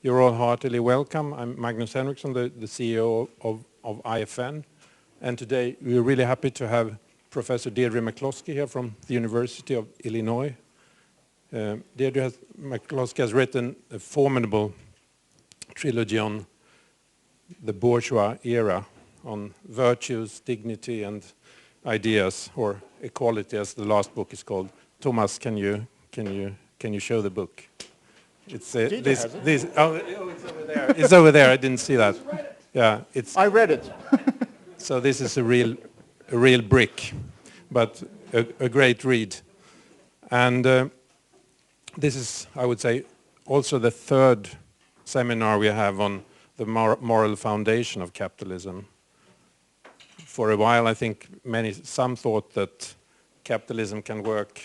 You're all heartily welcome. I'm Magnus Henriksson, the CEO of IFN. And today we're really happy to have Professor Deirdre McCloskey here from the University of Illinois. Deirdre McCloskey has written a formidable trilogy on the bourgeois era, on virtues, dignity and ideas, or equality as the last book is called. Thomas, can you show the book? It's this. Oh, it's over there. It's over there. I didn't see that. Yeah, I read it. So this is a real brick, but a great read. And this is, I would say, also the third seminar we have on the moral foundation of capitalism. For a while, I think some thought that capitalism can work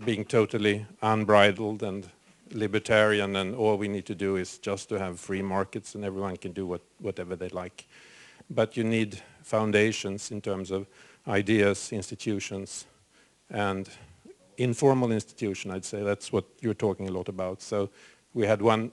being totally unbridled and libertarian, and all we need to do is just to have free markets and everyone can do whatever they like. But you need foundations in terms of ideas, institutions, and informal institution, I'd say. That's what you're talking a lot about. So we had one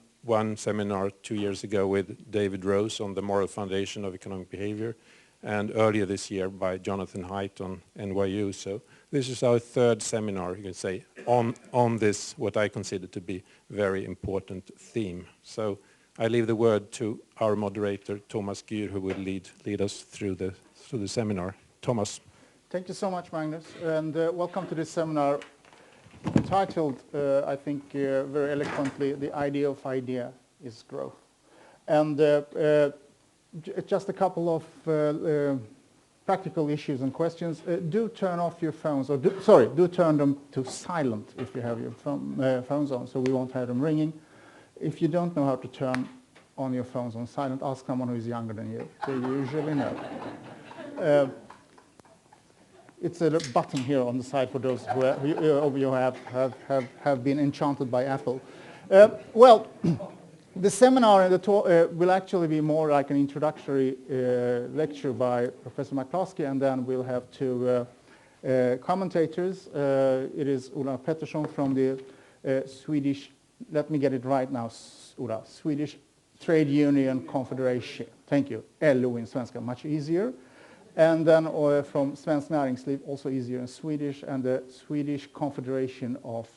seminar 2 years ago with David Rose on the moral foundation of economic behavior, and earlier this year by Jonathan Haidt on NYU. So this is our third seminar, you can say, on this, what I consider to be very important theme. So I leave the word to our moderator, Thomas Gyr, who will lead us through the seminar. Thomas. Thank you so much, Magnus, and welcome to this seminar titled, I think, very eloquently, "The Idea of Idea is Growth." And just a couple of practical issues and questions. Do turn off your phones, or do turn them to silent if you have your phones on, so we won't have them ringing. If you don't know how to turn on your phones on silent, ask someone who is younger than you. They usually know. It's a button here on the side for those of you who have been enchanted by Apple. Well, the seminar and the talk will actually be more like an introductory lecture by Professor McCloskey, and then we'll have two commentators. It is Ola Pettersson from the Swedish, let me get it right now, Ola, Swedish Trade Union Confederation. Thank you. LO in svenska, much easier. And then from Svenskt Näringsliv, also easier in Swedish, and the Swedish Confederation of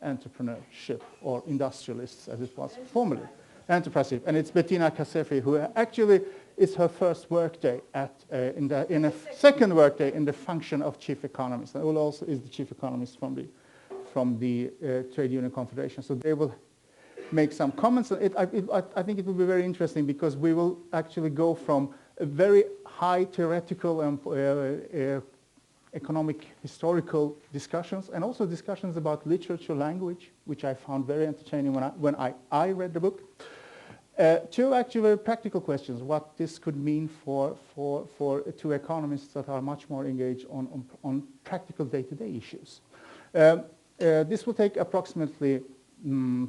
Entrepreneurship, or Industrialists as it was formerly. Enterprise, and it's Bettina Kashefi, who actually is her first workday in a second workday in the function of chief economist. And Ola also is the chief economist from the Trade Union Confederation. So they will make some comments. I think it will be very interesting because we will actually go from a very high theoretical and economic historical discussions, and also discussions about literature, language, which I found very entertaining when I read the book, to actually very practical questions, what this could mean for two economists that are much more engaged on practical day-to-day issues. This will take approximately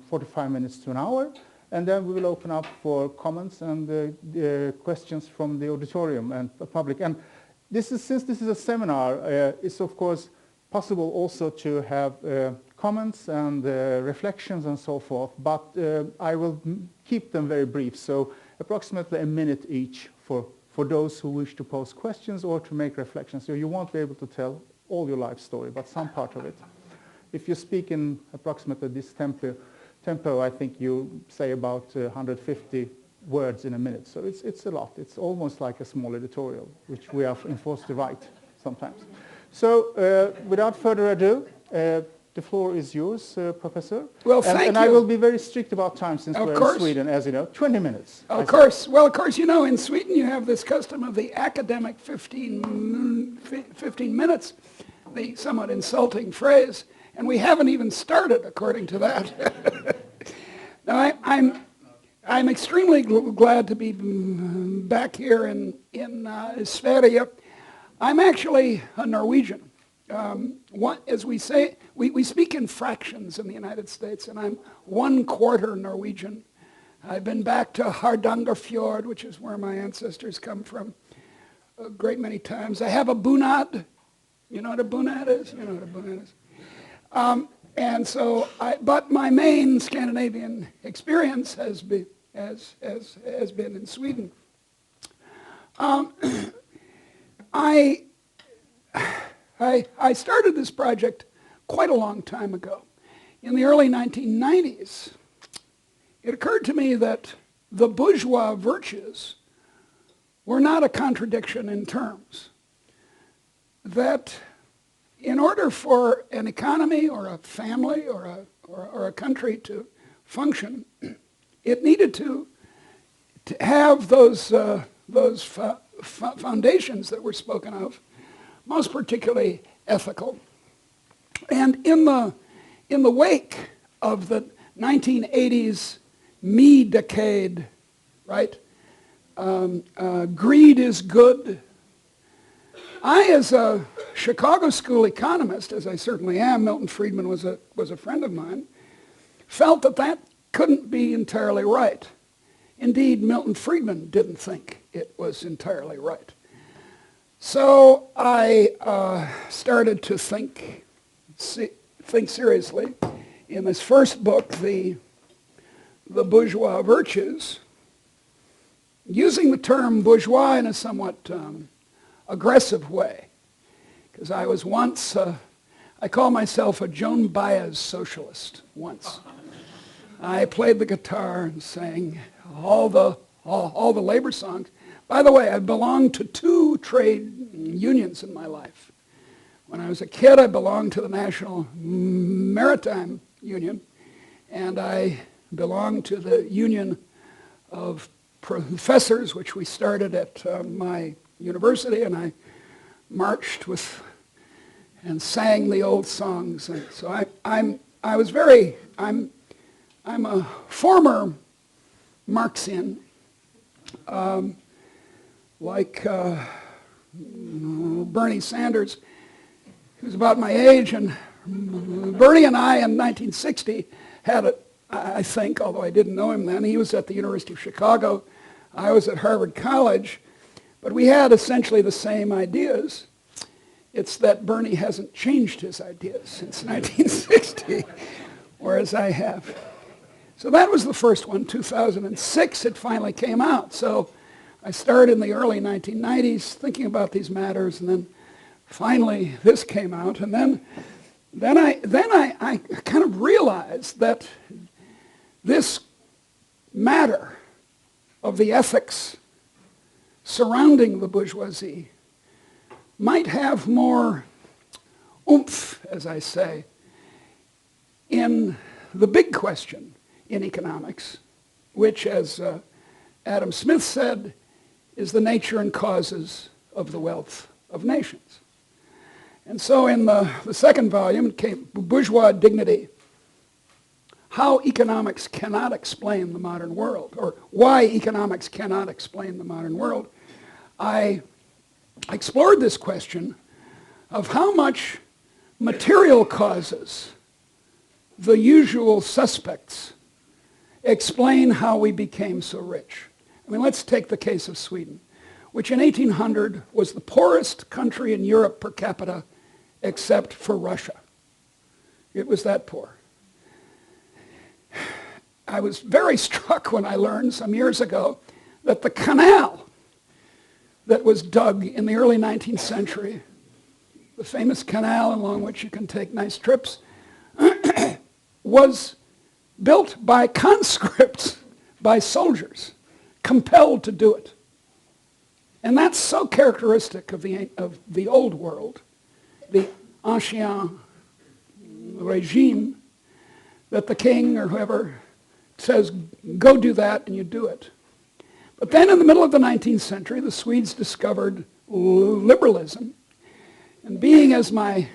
45 minutes to an hour, and then we will open up for comments and questions from the auditorium and the public. And since this is a seminar, it's of course possible also to have comments and reflections and so forth, but I will keep them very brief, so approximately a minute each for those who wish to pose questions or to make reflections. So you won't be able to tell all your life story, but some part of it. If you speak in approximately this tempo, I think you say about 150 words in a minute, so it's a lot. It's almost like a small editorial, which we are enforced to write sometimes. So without further ado, the floor is yours, Professor. Well, thank you. And I will be very strict about time since we're in Sweden, as you know. 20 minutes. Of course. Well, of course, you know, in Sweden you have this custom of the academic 15 minutes, the somewhat insulting phrase, and we haven't even started according to that. Now, I'm extremely glad to be back here in Sverige. I'm actually a Norwegian. As we say, we speak in fractions in the United States, and I'm 1/4 Norwegian. I've been back to Hardangerfjord, which is where my ancestors come from, a great many times. I have a bunad. You know what a bunad is? You know what a bunad is. And so, but my main Scandinavian experience has has been in Sweden. I started this project quite a long time ago. In the early 1990s, it occurred to me that the bourgeois virtues were not a contradiction in terms. That in order for an economy or a family or a country to function, it needed to have those foundations that were spoken of, most particularly ethical. And in the wake of the 1980s me decade, right? Greed is good. I, as a Chicago school economist, as I certainly am, Milton Friedman was a friend of mine, felt that couldn't be entirely right. Indeed, Milton Friedman didn't think it was entirely right. So I started to think seriously. In this first book, the Bourgeois Virtues, using the term bourgeois in a somewhat aggressive way, because I was once, I call myself a Joan Baez socialist once. I played the guitar and sang all the labor songs. By the way, I belonged to 2 trade unions in my life. When I was a kid, I belonged to the National Maritime Union, and I belonged to the Union of Professors, which we started at my university, and I marched with and sang the old songs. And so I'm a former Marxian, like Bernie Sanders, who's about my age, and Bernie and I in 1960 had I think, although I didn't know him then, he was at the University of Chicago, I was at Harvard College, but we had essentially the same ideas. It's that Bernie hasn't changed his ideas since 1960, whereas I have. So that was the first one, 2006, it finally came out. So I started in the early 1990s thinking about these matters, and then finally this came out, and then I kind of realized that this matter of the ethics surrounding the bourgeoisie might have more oomph, as I say, in the big question in economics, which, as Adam Smith said, is the nature and causes of the wealth of nations. And so in the second volume, it came Bourgeois Dignity, How Economics Cannot Explain the Modern World, or Why Economics Cannot Explain the Modern World. I explored this question of how much material causes, the usual suspects, explain how we became so rich. I mean, let's take the case of Sweden, which in 1800 was the poorest country in Europe per capita except for Russia. It was that poor. I was very struck when I learned some years ago that the canal that was dug in the early 19th century, the famous canal along which you can take nice trips, was built by conscripts, by soldiers, compelled to do it. And that's so characteristic of the old world, the ancien regime, that the king or whoever says, go do that, and you do it. But then in the middle of the 19th century, the Swedes discovered liberalism. And being, as my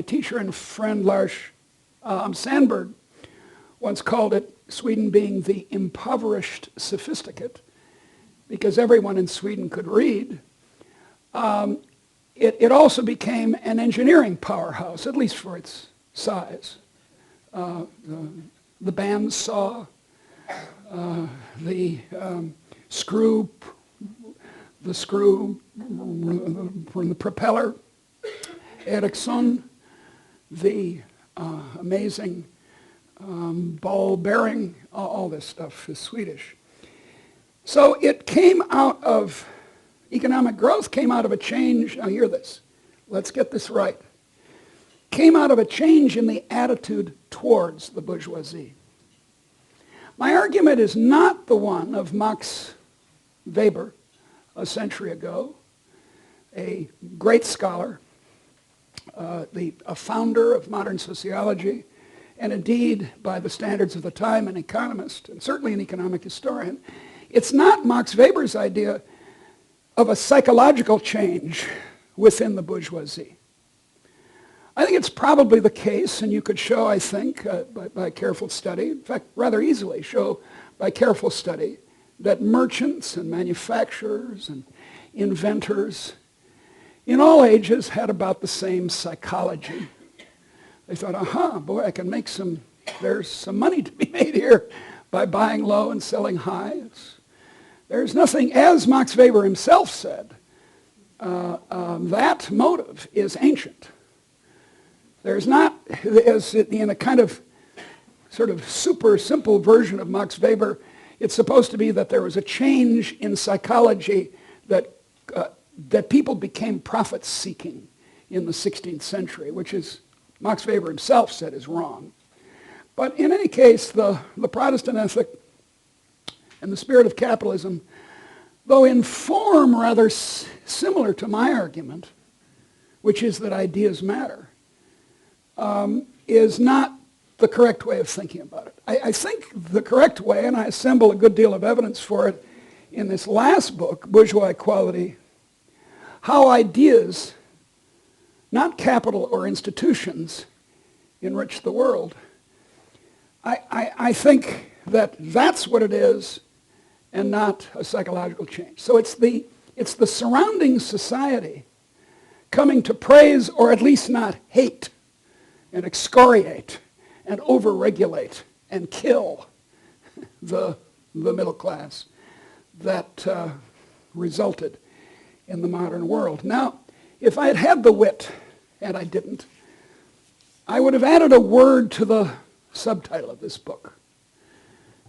teacher and friend Lars Sandberg once called it, Sweden being the impoverished sophisticate, because everyone in Sweden could read, it also became an engineering powerhouse, at least for its size. The bandsaw, the screw for the propeller, Ericsson, the amazing ball bearing, all this stuff is Swedish. So it came out of, economic growth came out of a change, now hear this, let's get this right, came out of a change in the attitude towards the bourgeoisie. My argument is not the one of Max Weber a century ago, a great scholar, a founder of modern sociology, and indeed, by the standards of the time, an economist, and certainly an economic historian. It's not Max Weber's idea of a psychological change within the bourgeoisie. I think it's probably the case, and you could show, I think, by careful study, in fact, rather easily show by careful study, that merchants and manufacturers and inventors in all ages had about the same psychology. They thought, aha, boy, I can make there's some money to be made here by buying low and selling high. There's nothing, as Max Weber himself said, that motive is ancient. There's not, as in a kind of sort of super simple version of Max Weber, it's supposed to be that there was a change in psychology that people became profit-seeking in the 16th century, which is, Max Weber himself said, is wrong. But in any case, the Protestant ethic and the spirit of capitalism, though in form rather similar to my argument, which is that ideas matter, is not the correct way of thinking about it. I think the correct way, and I assemble a good deal of evidence for it in this last book, Bourgeois Equality, how ideas, not capital or institutions, enrich the world. I think that that's what it is and not a psychological change. So it's the surrounding society coming to praise or at least not hate and excoriate and overregulate and kill the middle class that resulted in the modern world. Now, if I had had the wit, and I didn't, I would have added a word to the subtitle of this book.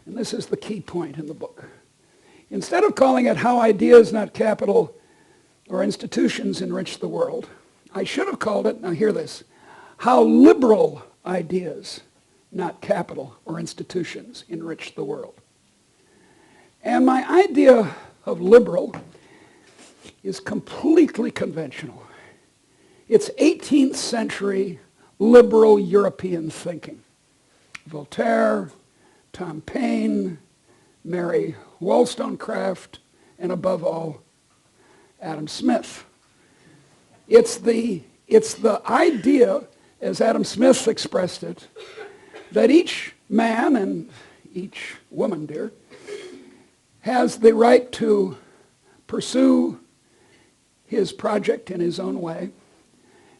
And this is the key point in the book. Instead of calling it How Ideas, Not Capital or Institutions Enrich the World, I should have called it, now hear this, How Liberal Ideas, Not Capital or Institutions Enrich the World. And my idea of liberal is completely conventional. It's 18th century liberal European thinking. Voltaire, Tom Paine, Mary Wollstonecraft, and above all, Adam Smith. It's the idea, as Adam Smith expressed it, that each man and each woman, dear, has the right to pursue his project in his own way.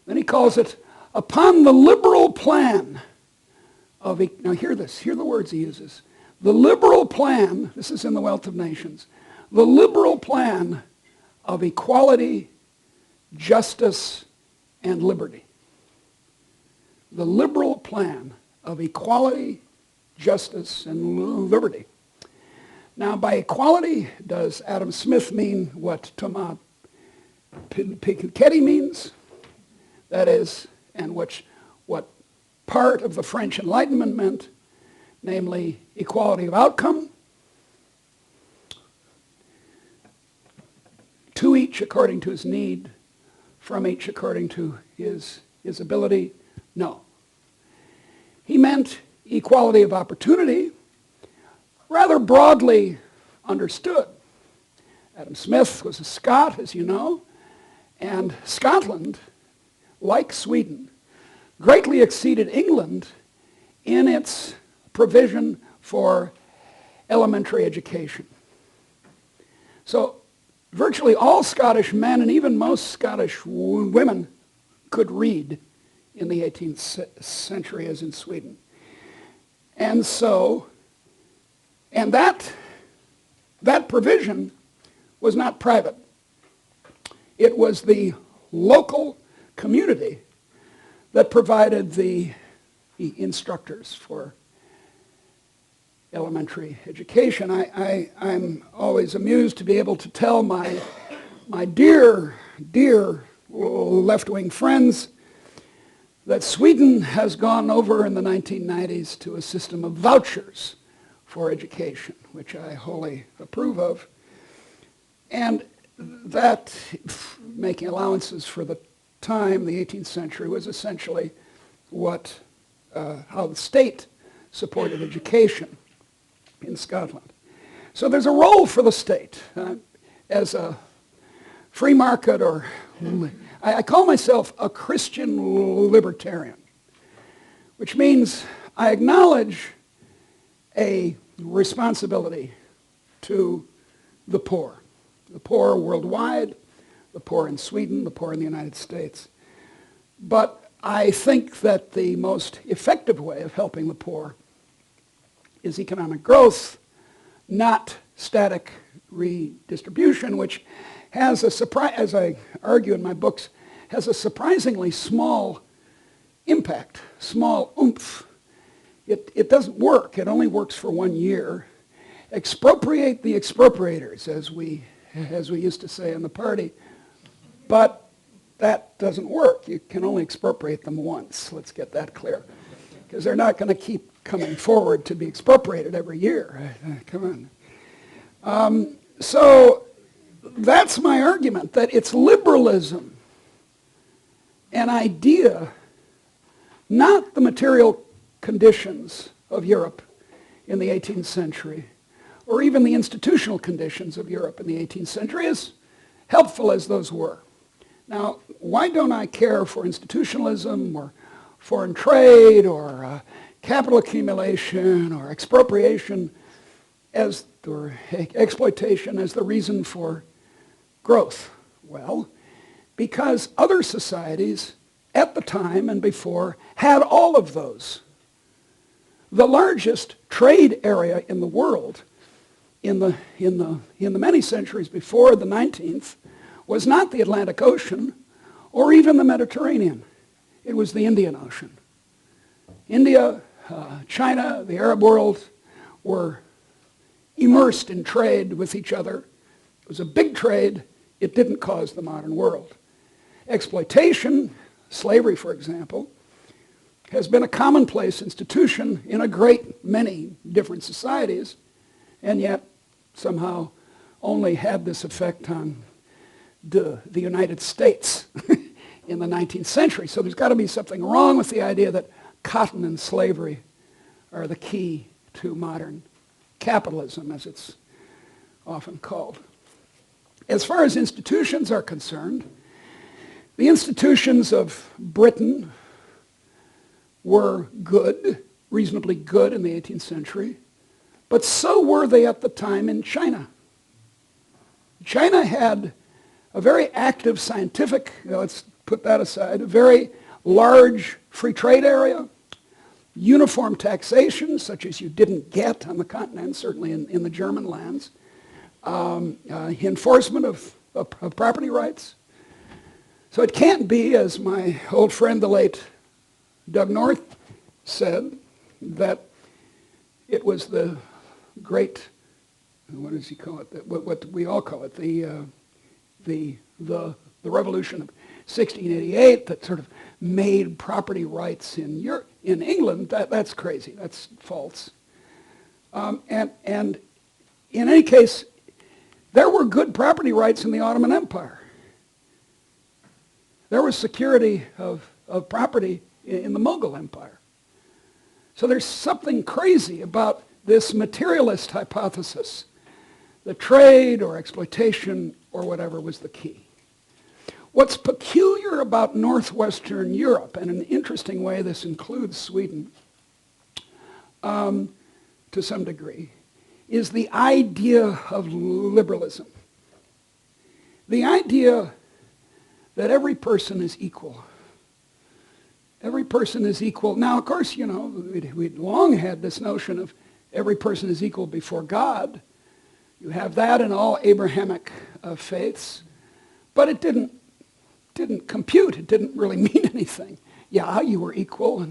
Then he calls it, upon the liberal plan of, now hear this, hear the words he uses. The liberal plan, this is in The Wealth of Nations, the liberal plan of equality, justice, and liberty. The liberal plan of equality, justice, and liberty. Now, by equality, does Adam Smith mean what Thomas Piketty means? That is, and what part of the French Enlightenment meant, namely equality of outcome, to each according to his need, from each according to his ability? No. He meant equality of opportunity, rather broadly understood. Adam Smith was a Scot, as you know, and Scotland, like Sweden, greatly exceeded England in its provision for elementary education. So virtually all Scottish men and even most Scottish women could read in the 18th century as in Sweden. And so, and that provision was not private. It was the local community that provided the instructors for elementary education. I'm always amused to be able to tell my dear left-wing friends that Sweden has gone over in the 1990s to a system of vouchers for education, which I wholly approve of. And that, making allowances for the time, the 18th century, was essentially how the state supported education in Scotland. So there's a role for the state as a free market, or I call myself a Christian libertarian, which means I acknowledge a responsibility to the poor worldwide, the poor in Sweden, the poor in the United States. But I think that the most effective way of helping the poor is economic growth, not static redistribution, which has as I argue in my books, has a surprisingly small impact, small oomph. It doesn't work. It only works for 1 year. Expropriate the expropriators, as we used to say in the party. But that doesn't work. You can only expropriate them once. Let's get that clear. Because they're not going to keep coming forward to be expropriated every year. Come on. So that's my argument, that it's liberalism, an idea, not the material conditions of Europe in the 18th century, or even the institutional conditions of Europe in the 18th century, as helpful as those were. Now, why don't I care for institutionalism or foreign trade or capital accumulation or expropriation or exploitation as the reason for growth? Well, because other societies at the time and before had all of those. The largest trade area in the world in the many centuries before the 19th was not the Atlantic Ocean or even the Mediterranean. It was the Indian Ocean. India, China, the Arab world were immersed in trade with each other. It was a big trade. It didn't cause the modern world. Exploitation, slavery for example, has been a commonplace institution in a great many different societies, and yet somehow only had this effect on the United States in the 19th century. So there's got to be something wrong with the idea that cotton and slavery are the key to modern capitalism, as it's often called. As far as institutions are concerned, the institutions of Britain were good, reasonably good in the 18th century, but so were they at the time in China. China had a very active scientific, let's put that aside, a very large free trade area, uniform taxation, such as you didn't get on the continent, certainly in the German lands, enforcement of property rights. So it can't be, as my old friend, the late Doug North, said, that it was the great, what does he call it, what we all call it, the revolution of 1688 that sort of made property rights in England. That's crazy. That's false. And in any case, there were good property rights in the Ottoman Empire. There was security of property in the Mughal Empire. So there's something crazy about this materialist hypothesis. The trade or exploitation or whatever was the key. What's peculiar about Northwestern Europe, and in an interesting way this includes Sweden to some degree, is the idea of liberalism. The idea that every person is equal. Every person is equal. Now, of course, you know, we'd long had this notion of every person is equal before God. You have that in all Abrahamic faiths, but it didn't compute. It didn't really mean anything. Yeah, you were equal,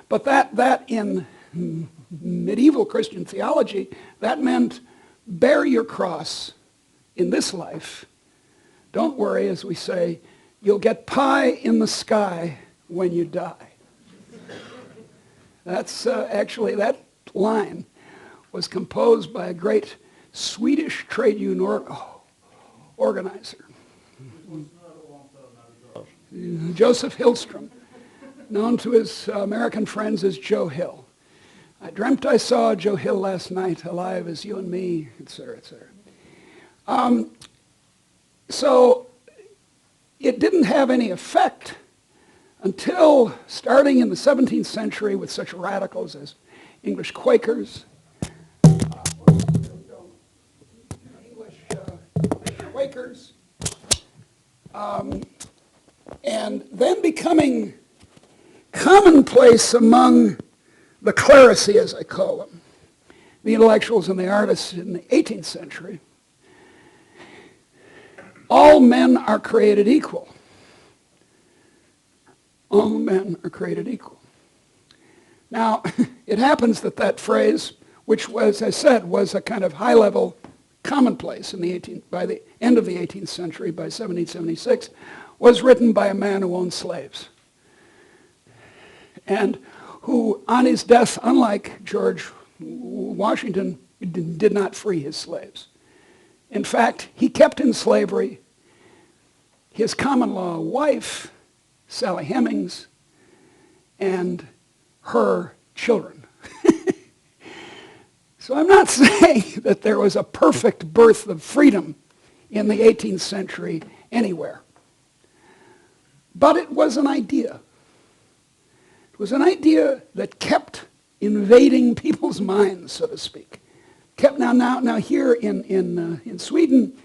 but that in medieval Christian theology, that meant bear your cross in this life. Don't worry, as we say, you'll get pie in the sky when you die. That's actually, that line was composed by a great Swedish trade union organizer, Joseph Hillstrom, known to his American friends as Joe Hill. I dreamt I saw Joe Hill last night, alive as you and me, etc., etc. So it didn't have any effect until starting in the 17th century with such radicals as English Quakers, and then becoming commonplace among the clerisy, as I call them, the intellectuals and the artists in the 18th century. All men are created equal. All men are created equal. Now, it happens that that phrase, which was, as I said, was a kind of high-level commonplace by the end of the 18th century, by 1776, was written by a man who owned slaves, and who, on his death, unlike George Washington, did not free his slaves. In fact, he kept in slavery his common-law wife, Sally Hemings, and her children. So I'm not saying that there was a perfect birth of freedom in the 18th century anywhere. But it was an idea. It was an idea that kept invading people's minds, so to speak. Now here in Sweden,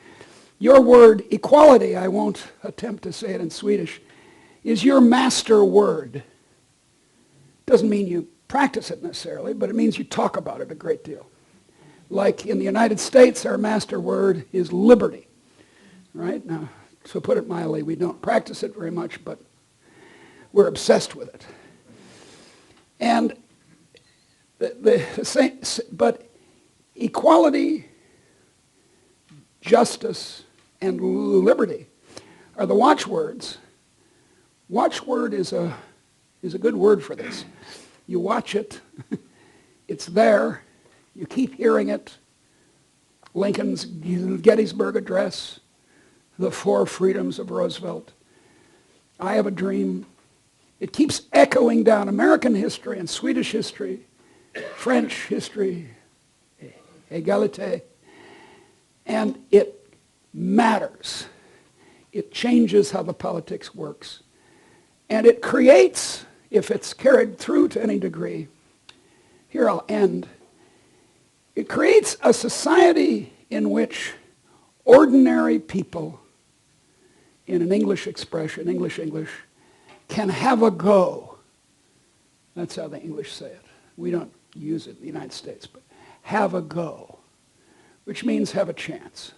your word equality, I won't attempt to say it in Swedish, is your master word. Doesn't mean you practice it necessarily, but it means you talk about it a great deal. Like in the United States, our master word is liberty, right? Now, to put it mildly, we don't practice it very much, but we're obsessed with it. And but equality, justice, and liberty are the watchwords. Watchword is a good word for this. You watch it, it's there, you keep hearing it. Lincoln's Gettysburg Address, the Four Freedoms of Roosevelt, I Have a Dream. It keeps echoing down American history and Swedish history, French history, égalité, and it matters. It changes how the politics works. And it creates, if it's carried through to any degree, here I'll end, it creates a society in which ordinary people, in an English expression, English, can have a go. That's how the English say it. We don't use it in the United States, but have a go, which means have a chance.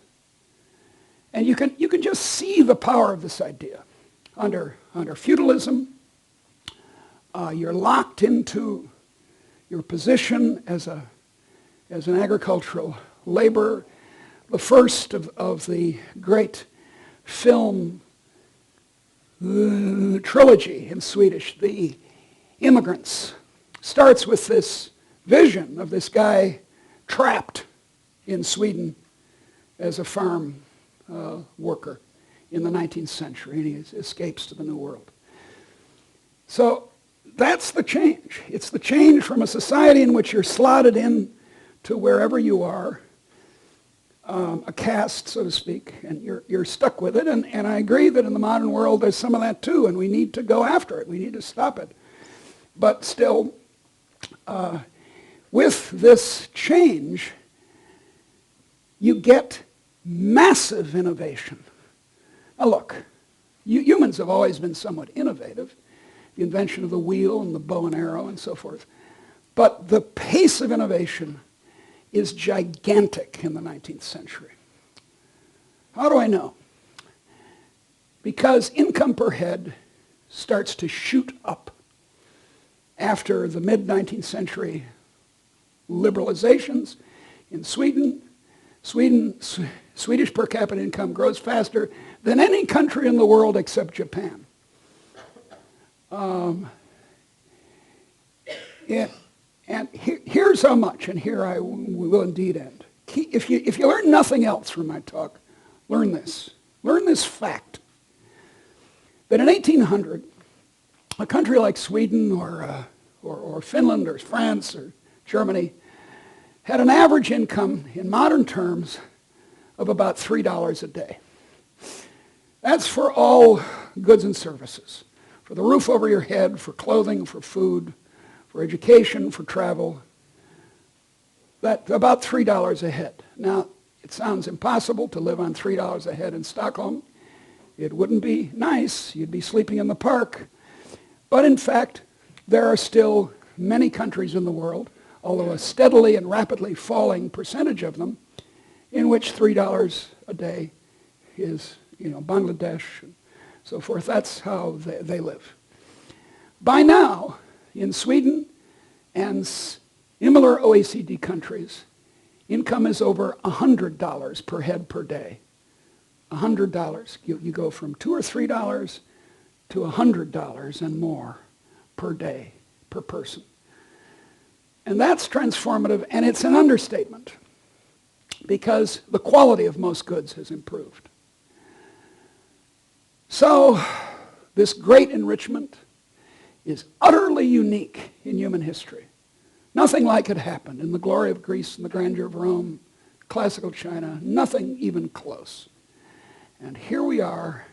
And you can just see the power of this idea. Under feudalism, you're locked into your position as an agricultural laborer. The first of the great film trilogy in Swedish, The Immigrants, starts with this vision of this guy trapped in Sweden as a farm worker in the 19th century, and he escapes to the New World. So that's the change. It's the change from a society in which you're slotted in to wherever you are, a caste, so to speak, and you're stuck with it. And I agree that in the modern world there's some of that too, and we need to go after it. We need to stop it. But still, with this change, you get massive innovation. Now look, humans have always been somewhat innovative, the invention of the wheel and the bow and arrow and so forth. But the pace of innovation is gigantic in the 19th century. How do I know? Because income per head starts to shoot up after the mid-19th century liberalizations. In Swedish per capita income grows faster than any country in the world except Japan. And here's how much, and here I will indeed end. If you learn nothing else from my talk, learn this. Learn this fact, that in 1800, a country like Sweden or Finland or France or Germany had an average income in modern terms of about $3 a day. That's for all goods and services, for the roof over your head, for clothing, for food, for education, for travel. That's about $3 a head. Now, it sounds impossible to live on $3 a head in Stockholm. It wouldn't be nice. You'd be sleeping in the park. But in fact, there are still many countries in the world, although a steadily and rapidly falling percentage of them, in which $3 a day is, Bangladesh and so forth. That's how they live. By now, in Sweden and similar OECD countries, income is over $100 per head per day. $100. You go from $2 or $3 to $100 and more per day, per person. And that's transformative, and it's an understatement, because the quality of most goods has improved. So this great enrichment is utterly unique in human history. Nothing like it happened in the glory of Greece and the grandeur of Rome, classical China, nothing even close. And here we are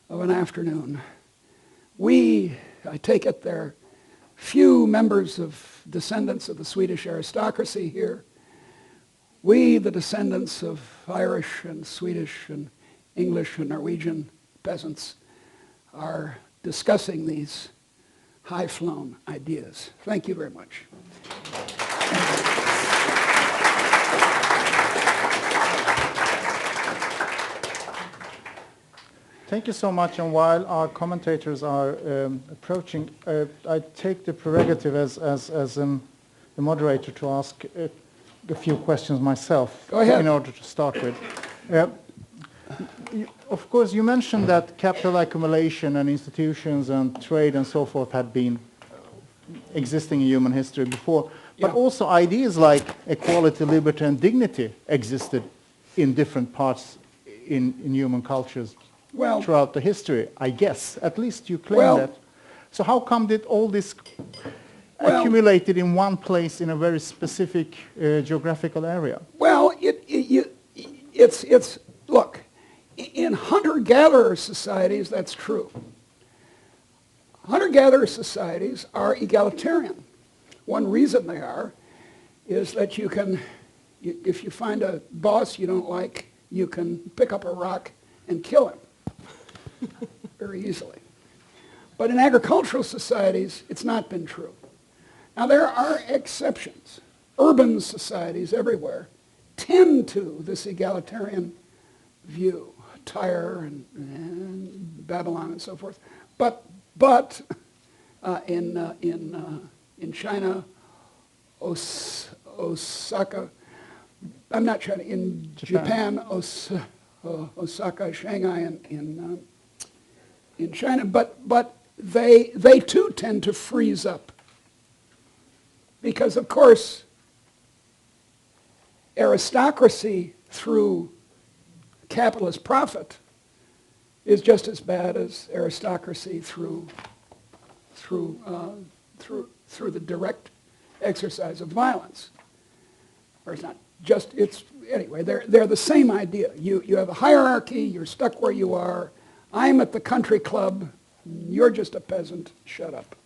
of an afternoon. I take it there are few members of descendants of the Swedish aristocracy here. We, the descendants of Irish and Swedish and English and Norwegian peasants, are discussing these high-flown ideas. Thank you very much. Thank you so much. And while our commentators are approaching, I take the prerogative as the moderator to ask a few questions myself. Go ahead. In order to start with. Of course, you mentioned that capital accumulation and institutions and trade and so forth had been existing in human history before, but also ideas like equality, liberty, and dignity existed in different parts in human cultures throughout the history, I guess. At least you claim that. So how come did all this accumulated in one place in a very specific geographical area? Well, look, in hunter-gatherer societies, that's true. Hunter-gatherer societies are egalitarian. One reason they are is that you can, if you find a boss you don't like, you can pick up a rock and kill him very easily. But in agricultural societies, it's not been true. Now, there are exceptions. Urban societies everywhere tend to this egalitarian view, Tyre and Babylon and so forth. But in China, Osaka, I'm not China, in Japan, Osaka, Shanghai, in China, but they too tend to freeze up. Because, of course, aristocracy through capitalist profit is just as bad as aristocracy through the direct exercise of violence. Or it's not just, anyway, they're the same idea. You have a hierarchy, you're stuck where you are. I'm at the country club, you're just a peasant, shut up.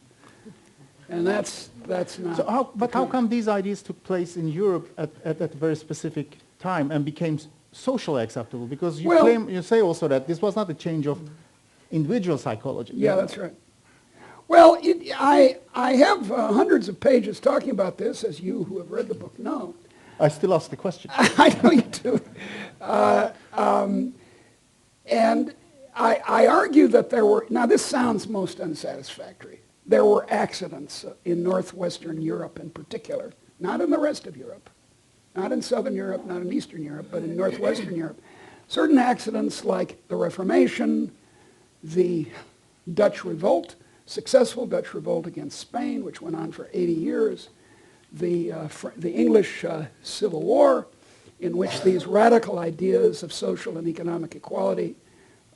And that's not... So how come these ideas took place in Europe at a very specific time and became socially acceptable? Because you say also that this was not a change of individual psychology. Yeah, that's right. Well, I have hundreds of pages talking about this, as you who have read the book know. I still ask the question. I know you do. And I argue that there were, now this sounds most unsatisfactory, there were accidents in northwestern Europe in particular, not in the rest of Europe, not in Southern Europe, not in Eastern Europe, but in Northwestern Europe. Certain accidents like the Reformation, the Dutch Revolt, successful Dutch Revolt against Spain, which went on for 80 years, the English Civil War, in which these radical ideas of social and economic equality,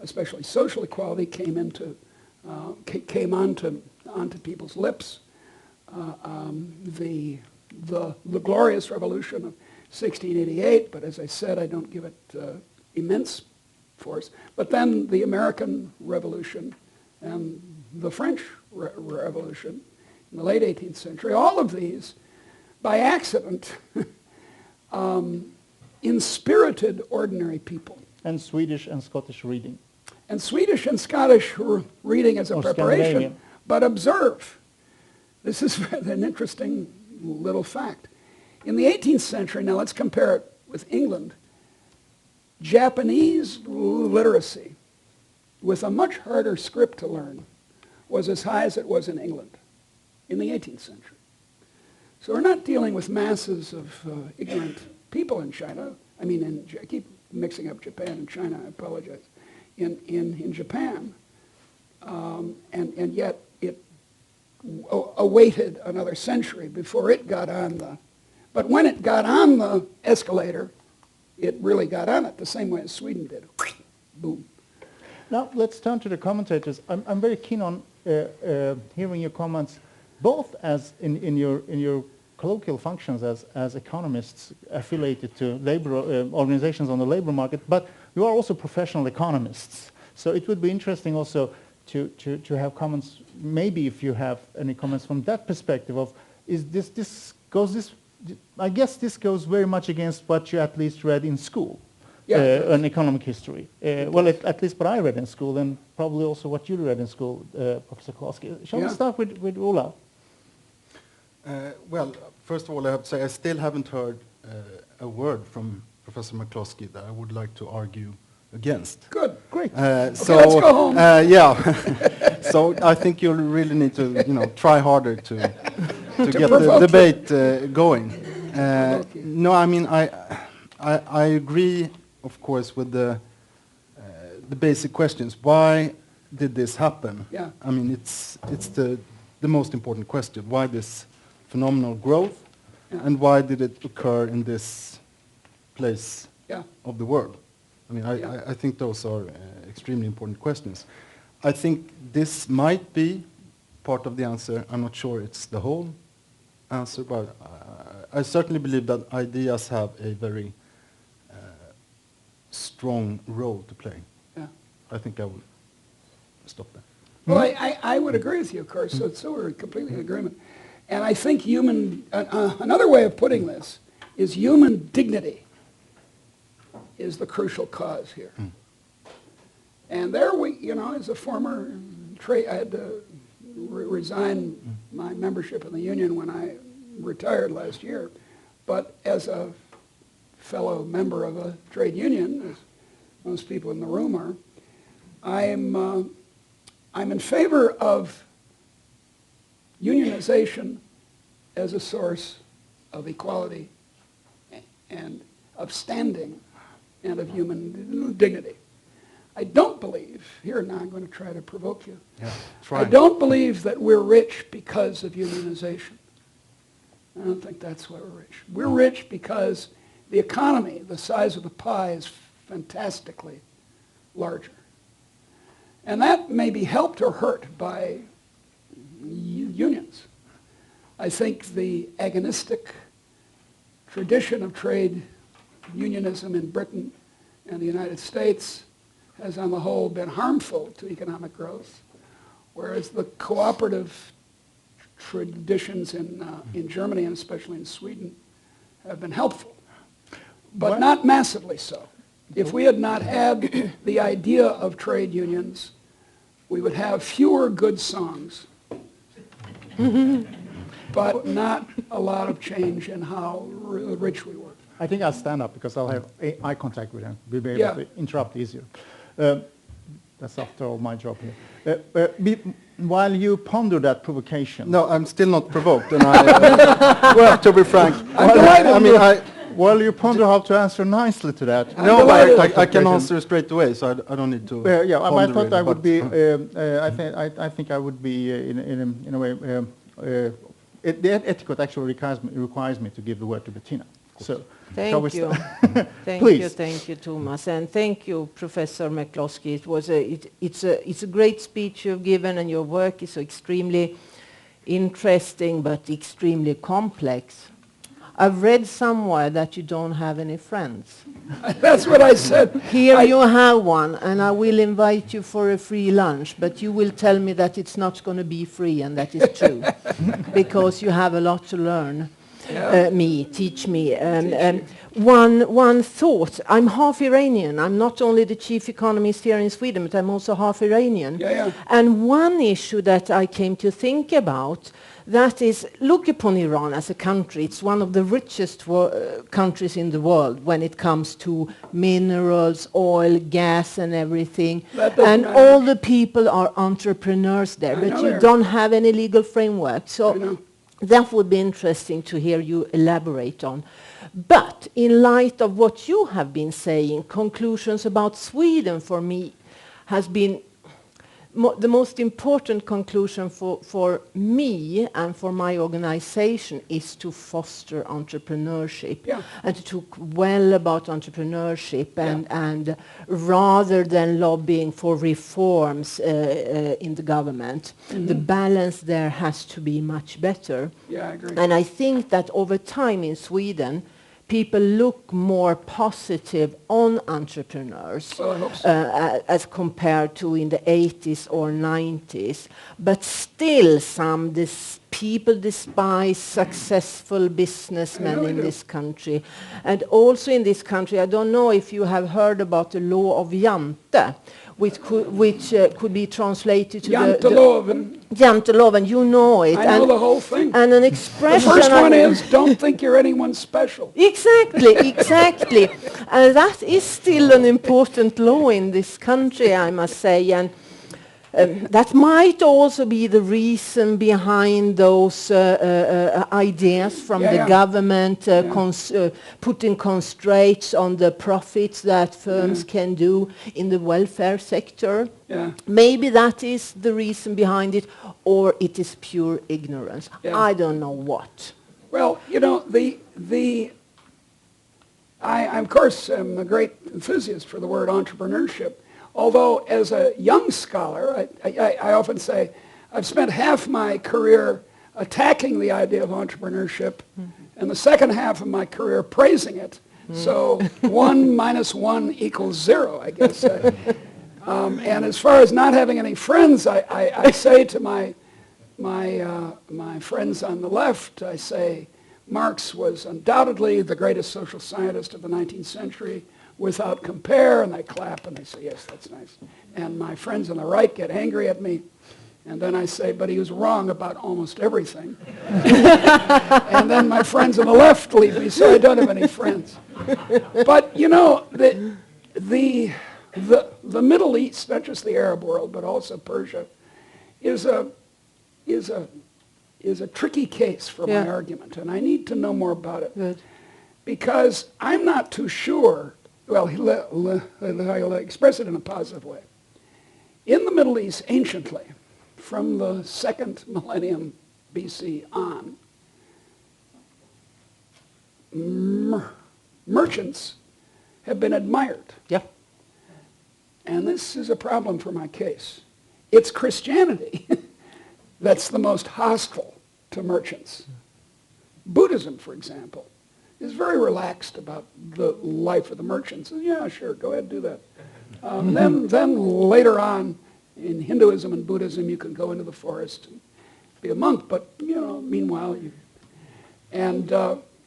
especially social equality, came onto people's lips. The Glorious Revolution of 1688, but as I said, I don't give it immense force. But then the American Revolution and the French Revolution in the late 18th century, all of these, by accident, inspirited ordinary people. And Swedish and Scottish reading. And Swedish and Scottish reading as a preparation. But observe, this is an interesting little fact. In the 18th century, now let's compare it with England, Japanese literacy, with a much harder script to learn, was as high as it was in England in the 18th century. So we're not dealing with masses of ignorant people in China. I mean, I keep mixing up Japan and China, I apologize. In Japan, and yet it awaited another century before it got on the, but when it got on the escalator, it really got on it the same way as Sweden did. Boom. Now let's turn to the commentators. I'm very keen on hearing your comments, both as in your colloquial functions as economists affiliated to labor organizations on the labor market, but you are also professional economists. So it would be interesting also to have comments, maybe if you have any comments from that perspective of, I guess this goes very much against what you at least read in school, in economic history. Well, at least what I read in school, and probably also what you read in school, Professor Kashefi. Shall we start with Ola? Well, first of all, I have to say I still haven't heard a word from Professor McCloskey that I would like to argue against. Good, great. So let's go home. Yeah. So I think you'll really need to try harder to get the debate going. No, I mean I agree, of course, with the basic questions. Why did this happen? Yeah. I mean, it's the most important question. Why this phenomenal growth, and why did it occur in this place of the world? I mean, I think those are extremely important questions. I think this might be part of the answer. I'm not sure it's the whole answer, but I certainly believe that ideas have a very strong role to play. Yeah. I think I will stop there. Well, I would agree with you, of course, so we're completely in agreement. And I think another way of putting this is human dignity is the crucial cause here. And there as a former trade, I had to resign my membership in the union when I retired last year. But as a fellow member of a trade union, as most people in the room are, I'm in favor of unionization as a source of equality and of standing and of human dignity. I don't believe, here now I'm going to try to provoke you, I don't believe that we're rich because of unionization. I don't think that's why we're rich. We're rich because the economy, the size of the pie, is fantastically larger. And that may be helped or hurt by unions. I think the agonistic tradition of trade unionism in Britain and the United States has on the whole been harmful to economic growth, whereas the cooperative traditions in Germany and especially in Sweden have been helpful, but not massively so. If we had not had the idea of trade unions, we would have fewer good songs, but not a lot of change in how rich we were. I think I'll stand up because I'll have eye contact with him. We'll be able to interrupt easier. That's after all my job here. While you ponder that provocation. No, I'm still not provoked, and well, to be frank, while you ponder how to answer nicely to that. No, but I can answer straight away, so I don't need to. Yeah, I thought I would be. I think I would be in a way. The etiquette actually requires me to give the word to Bettina. So. Thank you. Thank you, Thomas, and thank you, Professor McCloskey. It was it's a great speech you've given, and your work is so extremely interesting, but extremely complex. I've read somewhere that you don't have any friends. That's what I said. Here you have one, and I will invite you for a free lunch, but you will tell me that it's not going to be free, and that is true, because you have a lot to learn. Teach me. One thought. I'm half Iranian. I'm not only the chief economist here in Sweden, but I'm also half Iranian. And one issue that I came to think about, that is, look upon Iran as a country. It's one of the richest countries in the world when it comes to minerals, oil, gas, and everything. And all the people are entrepreneurs there, but you don't have any legal framework. So that would be interesting to hear you elaborate on. But in light of what you have been saying, conclusions about Sweden for me has been the most important conclusion for me and for my organization is to foster entrepreneurship and to talk well about entrepreneurship and rather than lobbying for reforms in the government. The balance there has to be much better. Yeah, I agree. And I think that over time in Sweden, people look more positive on entrepreneurs as compared to in the 80s or 90s. But still some people despise successful businessmen in this country. And also in this country, I don't know if you have heard about the law of Jante, which could be translated to Janteloven, you know it. I know the whole thing. And an expression. The first one is, don't think you're anyone special. Exactly. And that is still an important law in this country, I must say. And that might also be the reason behind those ideas from the government putting constraints on the profits that firms can do in the welfare sector. Maybe that is the reason behind it, or it is pure ignorance. I don't know what. Well, you know, I of course am a great enthusiast for the word entrepreneurship. Although as a young scholar, I often say I've spent half my career attacking the idea of entrepreneurship and the second half of my career praising it. So 1 minus 1 equals 0, I guess. And as far as not having any friends, I say to my friends on the left, I say Marx was undoubtedly the greatest social scientist of the 19th century, without compare, and they clap and they say, yes, that's nice. And my friends on the right get angry at me, and then I say, but he was wrong about almost everything. And then my friends on the left leave me, so I don't have any friends. But you know, the Middle East, not just the Arab world, but also Persia, is a tricky case for my argument, and I need to know more about it. Good. Because I'm not too sure. Well, I'll express it in a positive way. In the Middle East, anciently, from the 2nd millennium BC on, merchants have been admired. And this is a problem for my case. It's Christianity that's the most hostile to merchants. Buddhism, for example, is very relaxed about the life of the merchants. And yeah, sure, go ahead and do that. Then later on, in Hinduism and Buddhism, you can go into the forest and be a monk, but you know, meanwhile,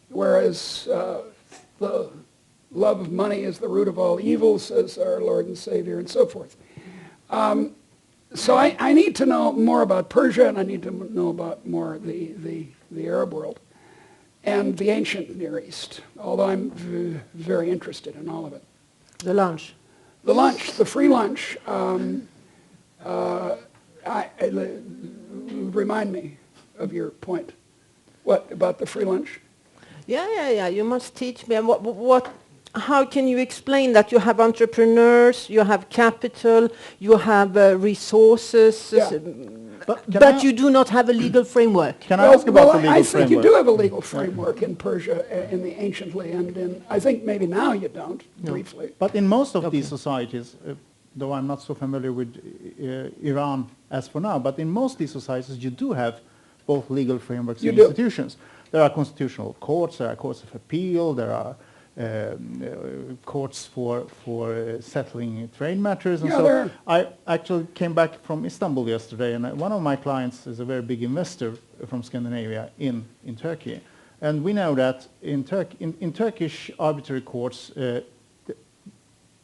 whereas the love of money is the root of all evil, says our Lord and Savior, and so forth. So I need to know more about Persia, and I need to know about more the Arab world and the ancient Near East, although I'm very interested in all of it. The lunch. The lunch, the free lunch, remind me of your point. What, about the free lunch? Yeah. You must teach me. And how can you explain that? You have entrepreneurs, you have capital, you have resources, Yeah. but you do not have a legal framework. Can I ask about the legal I framework? think you do have a legal framework in Persia, in the anciently, and I think maybe now you don't, briefly. But in most of these societies, though I'm not so familiar with Iran as for now, but in most of these societies you do have both legal frameworks and institutions. There are constitutional courts, there are courts of appeal, there are courts for settling trade matters, and so I actually came back from Istanbul yesterday, and one of my clients is a very big investor from Scandinavia in Turkey, and we know that in Turkish arbitrary courts there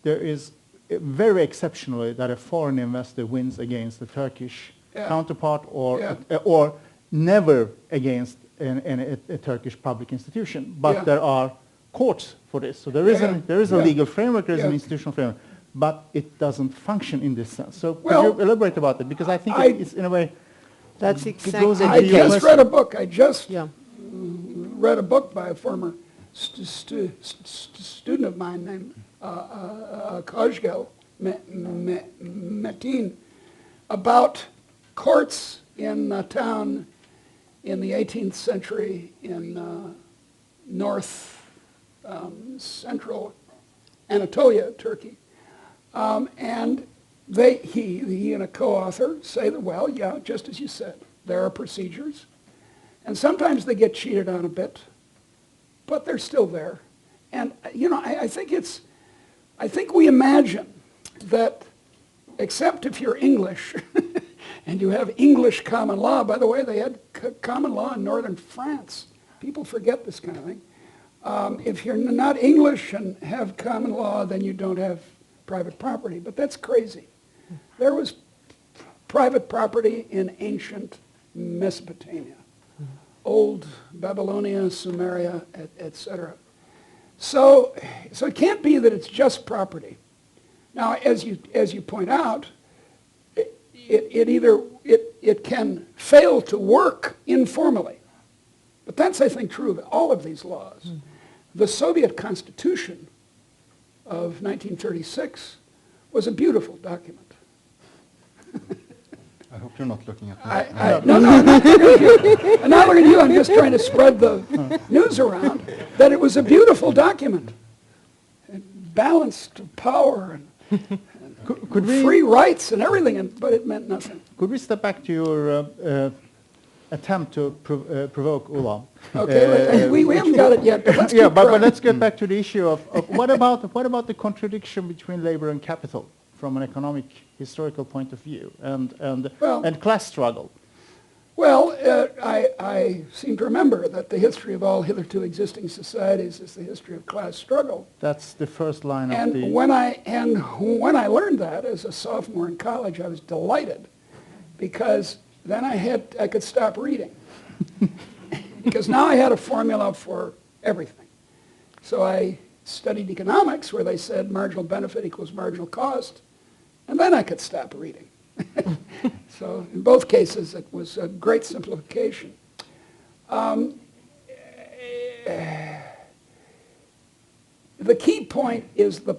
is very exceptionally that a foreign investor wins against the Turkish counterpart, or never against a Turkish public institution, but there are courts for this. So there is a legal framework, there is an institutional framework, but it doesn't function in this sense. So could you elaborate about it? Because I think it's in a way... That's exactly. I just read a book. I just read a book by a former student of mine named Kajgel Metin about courts in a town in the 18th century in north central Anatolia, Turkey. And he and a co-author say that, well, yeah, just as you said, there are procedures. And sometimes they get cheated on a bit, but they're still there. And, I think we imagine that, except if you're English, and you have English common law. By the way, they had common law in northern France. People forget this kind of thing. If you're not English and have common law, then you don't have private property. But that's crazy. There was private property in ancient Mesopotamia, old Babylonia, Sumeria, etc. So it can't be that it's just property. Now, as you point out, it can fail to work informally. But that's, I think, true of all of these laws. The Soviet Constitution of 1936 was a beautiful document. I hope you're not looking at me. No, I'm not looking at you. I'm not looking at you. I'm just trying to spread the news around that it was a beautiful document. It balanced power and free rights and everything, but it meant nothing. Could we step back to your attempt to provoke Ola? Okay, we haven't got it yet. But let's but let's get back to the issue of what about the contradiction between labor and capital from an economic historical point of view, and class struggle? Well, I seem to remember that the history of all hitherto existing societies is the history of class struggle. That's the first line of the... When I learned that as a sophomore in college, I was delighted, because then I could stop reading. Because now I had a formula for everything. So I studied economics, where they said marginal benefit equals marginal cost, and then I could stop reading. So in both cases, it was a great simplification. The key point is the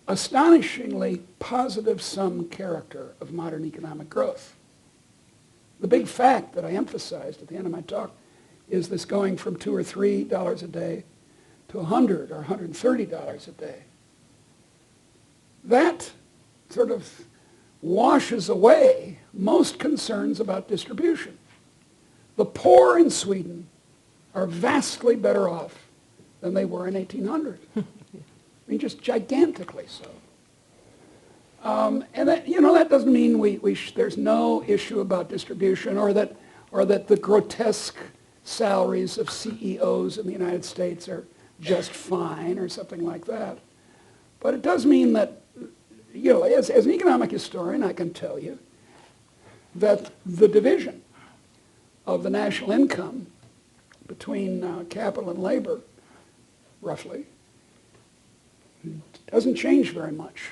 astonishingly positive sum character of modern economic growth. The big fact that I emphasized at the end of my talk is this going from $2 or $3 a day to $100 or $130 a day. That sort of washes away most concerns about distribution. The poor in Sweden are vastly better off than they were in 1800. I mean, just gigantically so. And that, that doesn't mean there's no issue about distribution, or that the grotesque salaries of CEOs in the United States are just fine or something like that. But it does mean that, as an economic historian, I can tell you that the division of the national income between capital and labor, roughly, doesn't change very much.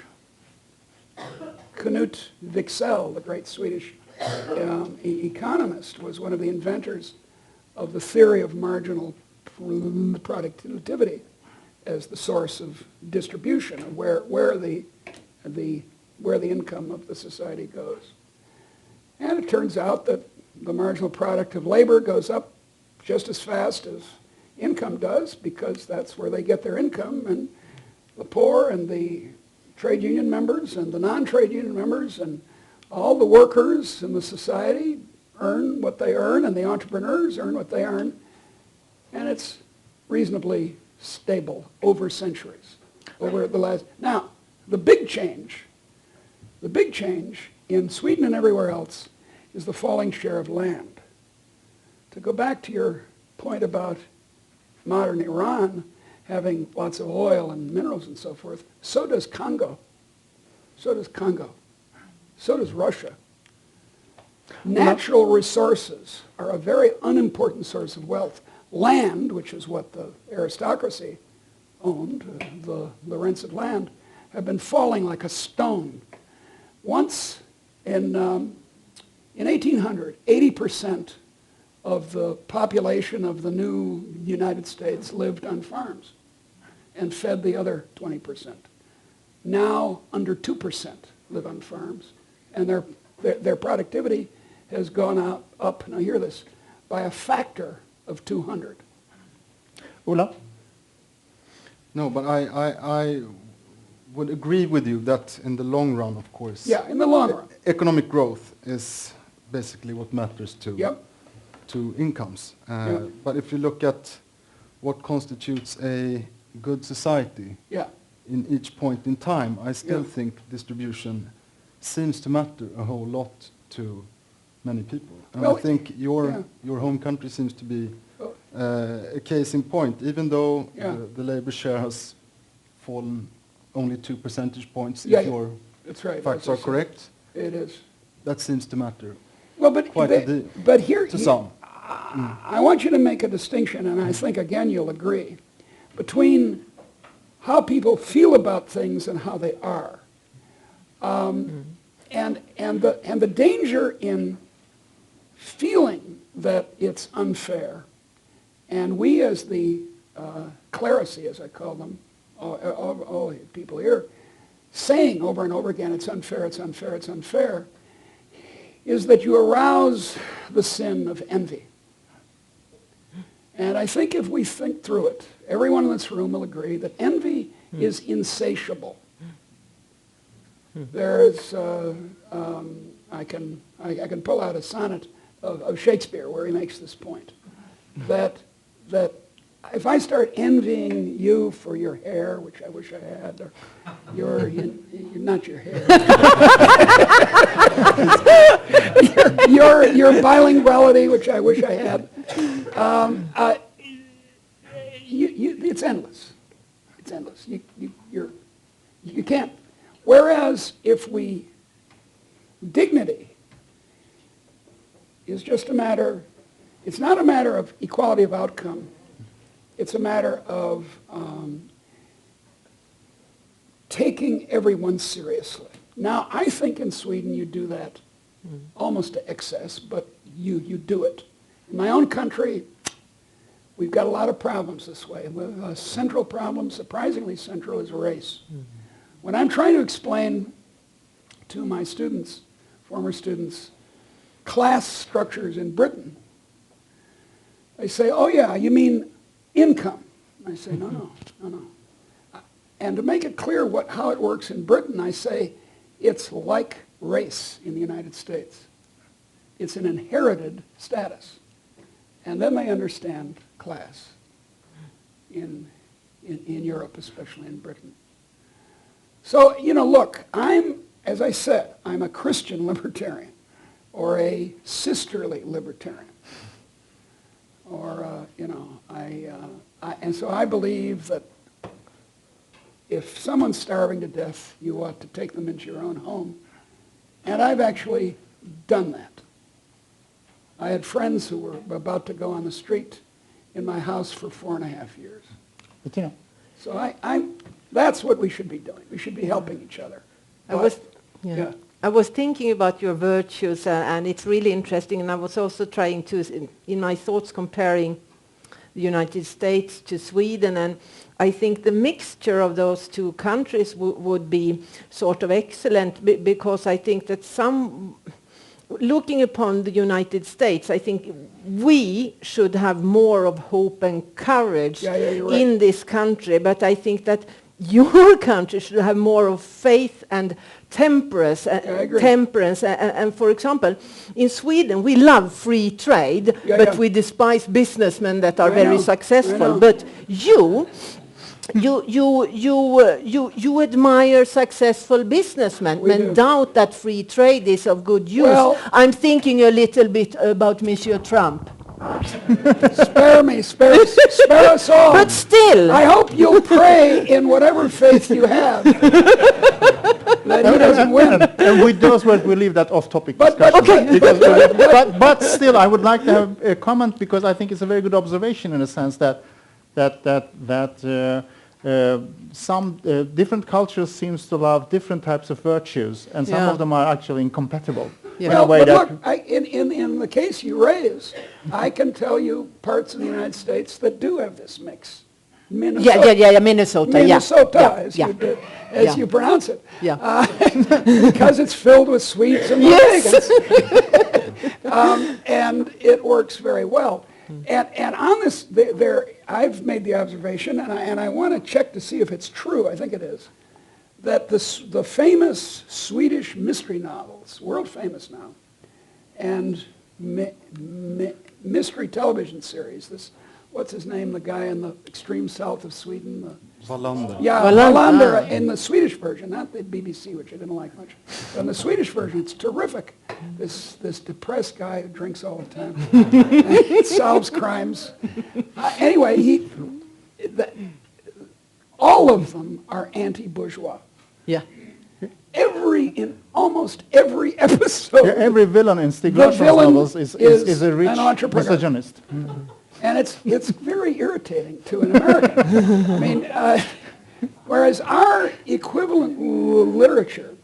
Knut Wicksell, the great Swedish economist, was one of the inventors of the theory of marginal productivity as the source of distribution, of where the income of the society goes. And it turns out that the marginal product of labor goes up just as fast as income does, because that's where they get their income, and the poor and the trade union members and the non-trade union members and all the workers in the society earn what they earn, and the entrepreneurs earn what they earn, and it's reasonably stable over centuries, over the last. Now, the big change in Sweden and everywhere else is the falling share of land. To go back to your point about modern Iran having lots of oil and minerals and so forth, so does Congo. So does Congo. So does Russia. Natural resources are a very unimportant source of wealth. Land, which is what the aristocracy owned, the rents of land, have been falling like a stone. Once in 1800, 80% of the population of the new United States lived on farms and fed the other 20%. Now, under 2% live on farms, and their productivity has gone up, now hear this, by a factor of 200. Ola? No, but I would agree with you that in the long run, of course. Yeah, in the long run. Economic growth is basically what matters to incomes. Yep. But if you look at what constitutes a good society in each point in time, I still think distribution seems to matter a whole lot to many people. And Well, I think your home country seems to be a case in point, even though the labor share has fallen only 2 percentage points, if your that's right, facts are correct. It is. That seems to matter. Well, but here, to some. I want you to make a distinction, and I think, again, you'll agree, between how people feel about things and how they are. And the danger in feeling that it's unfair, and we as the clerisy, as I call them, all people here, saying over and over again, it's unfair, it's unfair, it's unfair, is that you arouse the sin of envy. And I think if we think through it, everyone in this room will agree that envy is insatiable. There's, I can pull out a sonnet of Shakespeare where he makes this point, that if I start envying you for your hair, which I wish I had, or you're not your hair, your bilinguality, which I wish I had, it's endless. It's endless. You can't. Whereas if dignity is just a matter, it's not a matter of equality of outcome. It's a matter of taking everyone seriously. Now, I think in Sweden you do that almost to excess, but you do it. In my own country, we've got a lot of problems this way. A central problem, surprisingly central, is race. When I'm trying to explain to my students, former students, class structures in Britain, they say, oh yeah, you mean income. I say, no. And to make it clear how it works in Britain, I say, it's like race in the United States. It's an inherited status. And then they understand class in Europe, especially in Britain. So, look, as I said, I'm a Christian libertarian or a sisterly libertarian. Or, and so I believe that if someone's starving to death, you ought to take them into your own home. And I've actually done that. I had friends who were about to go on the street in my house for 4.5 years. Bettina? So That's what we should be doing. We should be helping each other. I was thinking about your virtues, and it's really interesting. And I was also trying to, in my thoughts, comparing the United States to Sweden, and I think the mixture of those two countries would be sort of excellent, because I think that looking upon the United States, I think we should have more of hope and courage in this country, but I think that your country should have more of faith and temperance. And for example, in Sweden we love free trade, but we despise businessmen that are very successful. But you admire successful businessmen and doubt that free trade is of good use. Well, I'm thinking a little bit about Monsieur Trump. Spare us all. But still, I hope you'll pray in whatever faith you have that he doesn't win. And with those words, we leave that off-topic But- discussion. But still, I would like to have a comment, because I think it's a very good observation in a sense that some different cultures seems to love different types of virtues, and some of them are actually incompatible. In a way Well, but that look, in the case you raise, I can tell you parts of the United States that do have this mix. Minnesota. Minnesota, as you pronounce it. Because it's filled with Swedes and Norwegians. And it works very well. And on this, I've made the observation, and I want to check to see if it's true, I think it is, that the famous Swedish mystery novels, world famous now, and mystery television series, what's his name, the guy in the extreme south of Sweden? Wallander. Yeah, Wallander in the Swedish version, not the BBC, which I didn't like much. But in the Swedish version, it's terrific. This depressed guy who drinks all the time, and solves crimes. Anyway, all of them are anti-bourgeois. Yeah. In almost every episode, every villain in Stieg Larsson's novels is a rich an entrepreneur. misogynist. And it's very irritating to an American. I mean, whereas our equivalent literature,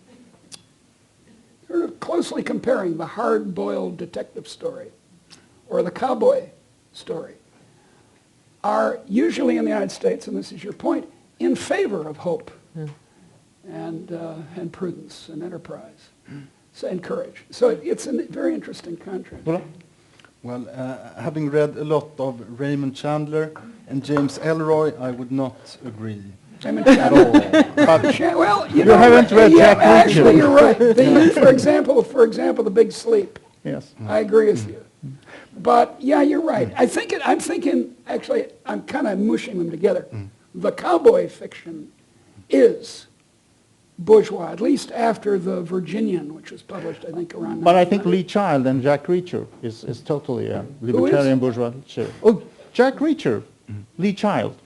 sort of closely comparing the hard-boiled detective story or the cowboy story, are usually in the United States, and this is your point, in favor of hope and prudence and enterprise, and courage. So it's a very interesting country. Well, having read a lot of Raymond Chandler and James Ellroy, I would not agree at all. Well, you haven't read Jack Reacher. Actually, you're right. For example, The Big Sleep. Yes. I agree with you. But yeah, you're right. I'm thinking. Actually, I'm kind of mushing them together. The cowboy fiction is bourgeois, at least after the Virginian, which was published, I think, around. But I think Lee Child and Jack Reacher is totally a libertarian bourgeois. Oh, Jack Reacher, Lee Child.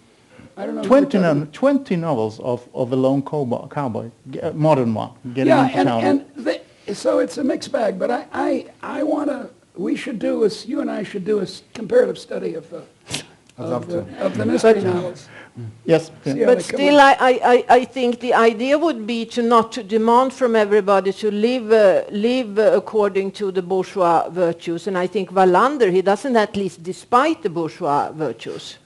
I don't know. 20 novels of a lone cowboy, modern one, getting into town. So it's a mixed bag. But I want to. You and I should do a comparative study of the mystery novels. Yes. But still, I think the idea would be not to demand from everybody to live according to the bourgeois virtues. And I think Wallander, he doesn't at least despite the bourgeois virtues.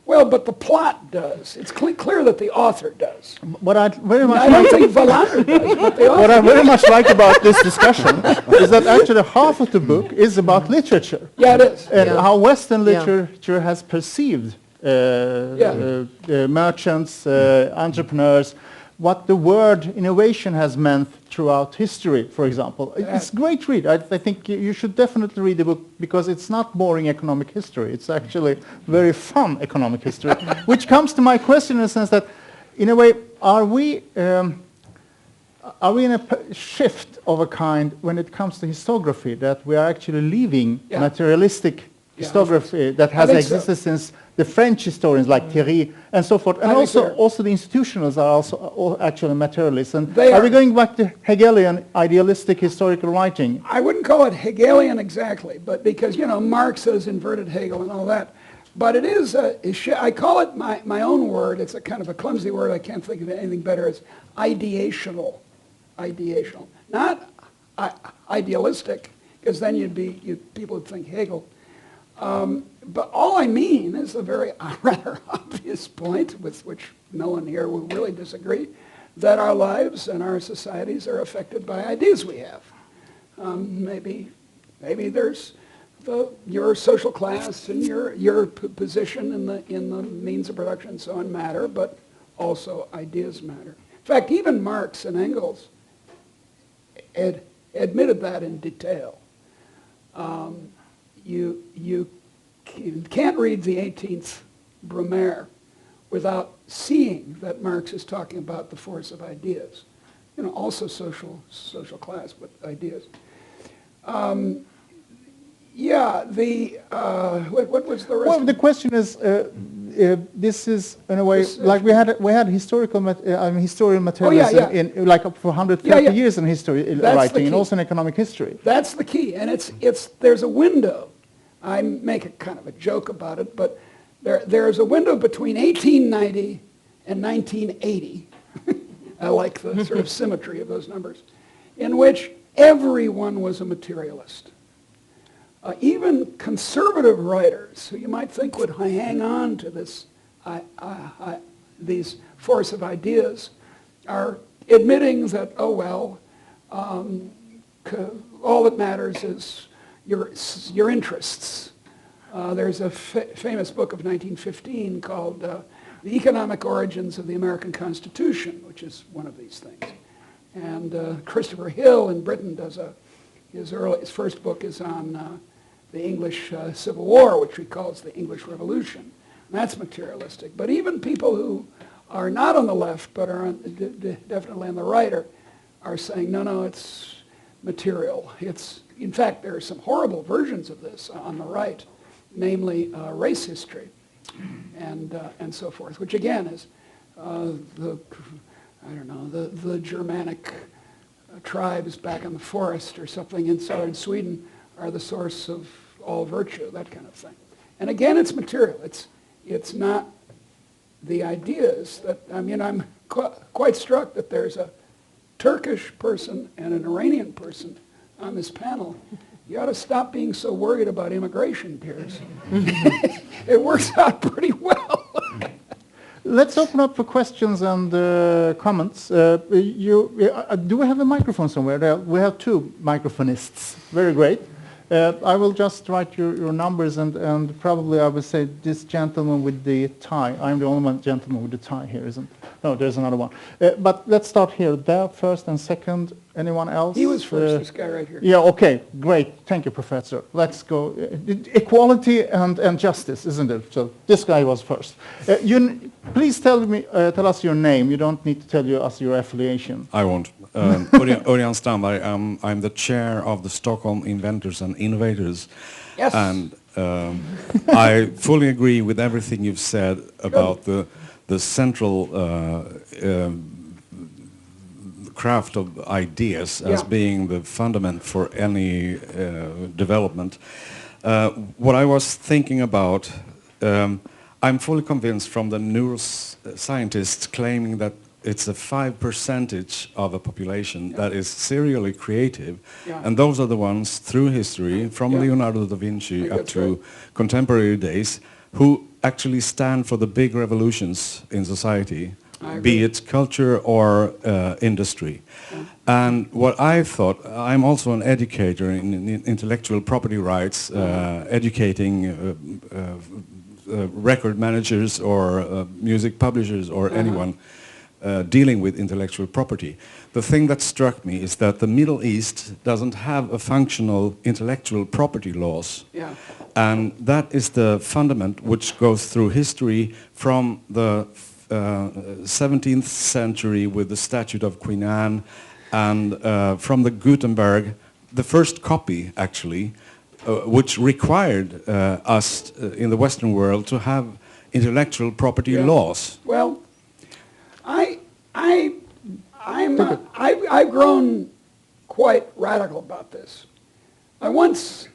Well, but the plot does. It's clear that the author does. What I very much I don't think Wallander does, but the author What I very much like about this discussion is that actually half of the book is about literature. Yeah, it is. And how Western literature has perceived merchants, entrepreneurs, what the word innovation has meant throughout history, for example. It's a great read. I think you should definitely read the book, because it's not boring economic history. It's actually very fun economic history, which comes to my question in the sense that, in a way, are we in a shift of a kind when it comes to historiography, that we are actually leaving materialistic historiography that has existed since the French historians like Thierry and so forth, and also the institutionals are also actually materialists. And are we going back to Hegelian idealistic historical writing? I wouldn't call it Hegelian exactly, but because, Marx has inverted Hegel and all that. But it is I call it my own word. It's a kind of a clumsy word. I can't think of anything better. It's ideational. Ideational. Not idealistic, because then people would think Hegel. But all I mean is a very rather obvious point with which no one here will really disagree, that our lives and our societies are affected by ideas we have. Maybe there's your social class and your position in the means of production and so on matter, but also ideas matter. In fact, even Marx and Engels admitted that in detail. You can't read the 18th Brumaire without seeing that Marx is talking about the force of ideas. Also social class, but ideas. What was the rest? Well, the question is, this is in a way like we had historical historical materialism in like for 130 years in history writing, and also in economic history. That's the key, and there's a window. I make a kind of a joke about it, but there's a window between 1890 and 1980. I like the sort of symmetry of those numbers, in which everyone was a materialist. Even conservative writers, who you might think would hang on to these force of ideas, are admitting that, all that matters is your interests. There's a famous book of 1915 called The Economic Origins of the American Constitution, which is one of these things. And Christopher Hill in Britain does his first book is on the English Civil War, which he calls the English Revolution. And that's materialistic. But even people who are not on the left, but are definitely on the right, are saying, no, it's material. In fact, there are some horrible versions of this on the right, namely race history and so forth, which again is the Germanic tribes back in the forest or something in southern Sweden are the source of all virtue, that kind of thing. And again, it's material. It's not the ideas that, I'm quite struck that there's a Turkish person and an Iranian person on this panel. You ought to stop being so worried about immigration, Piers. It works out pretty well. Let's open up for questions and comments. Do we have a microphone somewhere? We have two microphonists. Very great. I will just write your numbers and probably I will say this gentleman with the tie. I'm the only one gentleman with the tie here, isn't it? No, there's another one. But let's start here. There, first and second. Anyone else? He was first, this guy right here. Yeah, okay, great. Thank you, Professor. Let's go. Equality and justice, isn't it? So this guy was first. Please tell us your name. You don't need to tell us your affiliation. I won't. Örjan Strandberg. I'm the chair of the Stockholm Inventors and Innovators. Yes. And I fully agree with everything you've said about the central craft of ideas as being the fundament for any development. What I was thinking about, I'm fully convinced from the neuroscientists claiming that it's a 5% of a population that is serially creative, and those are the ones through history, from Leonardo da Vinci up to contemporary days, who actually stand for the big revolutions in society, be it culture or industry. And what I thought, I'm also an educator in intellectual property rights, educating record managers or music publishers or anyone dealing with intellectual property. The thing that struck me is that the Middle East doesn't have a functional intellectual property laws. And that is the fundament which goes through history from the 17th century with the Statute of Queen Anne, and from the Gutenberg, the first copy actually, which required us in the Western world to have intellectual property laws. Well, I've grown quite radical about this. I once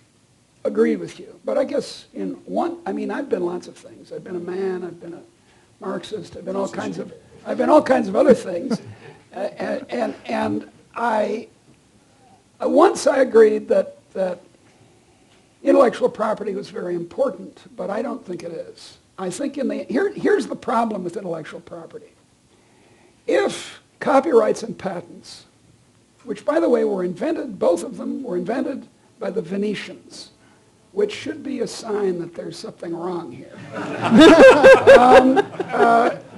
agree with you. But I guess in one, I mean, I've been lots of things. I've been a man, I've been a Marxist, I've been all kinds of other things. And I once I agreed that intellectual property was very important, but I don't think it is. I think here's the problem with intellectual property. If copyrights and patents, which by the way were invented, both of them were invented by the Venetians, which should be a sign that there's something wrong here.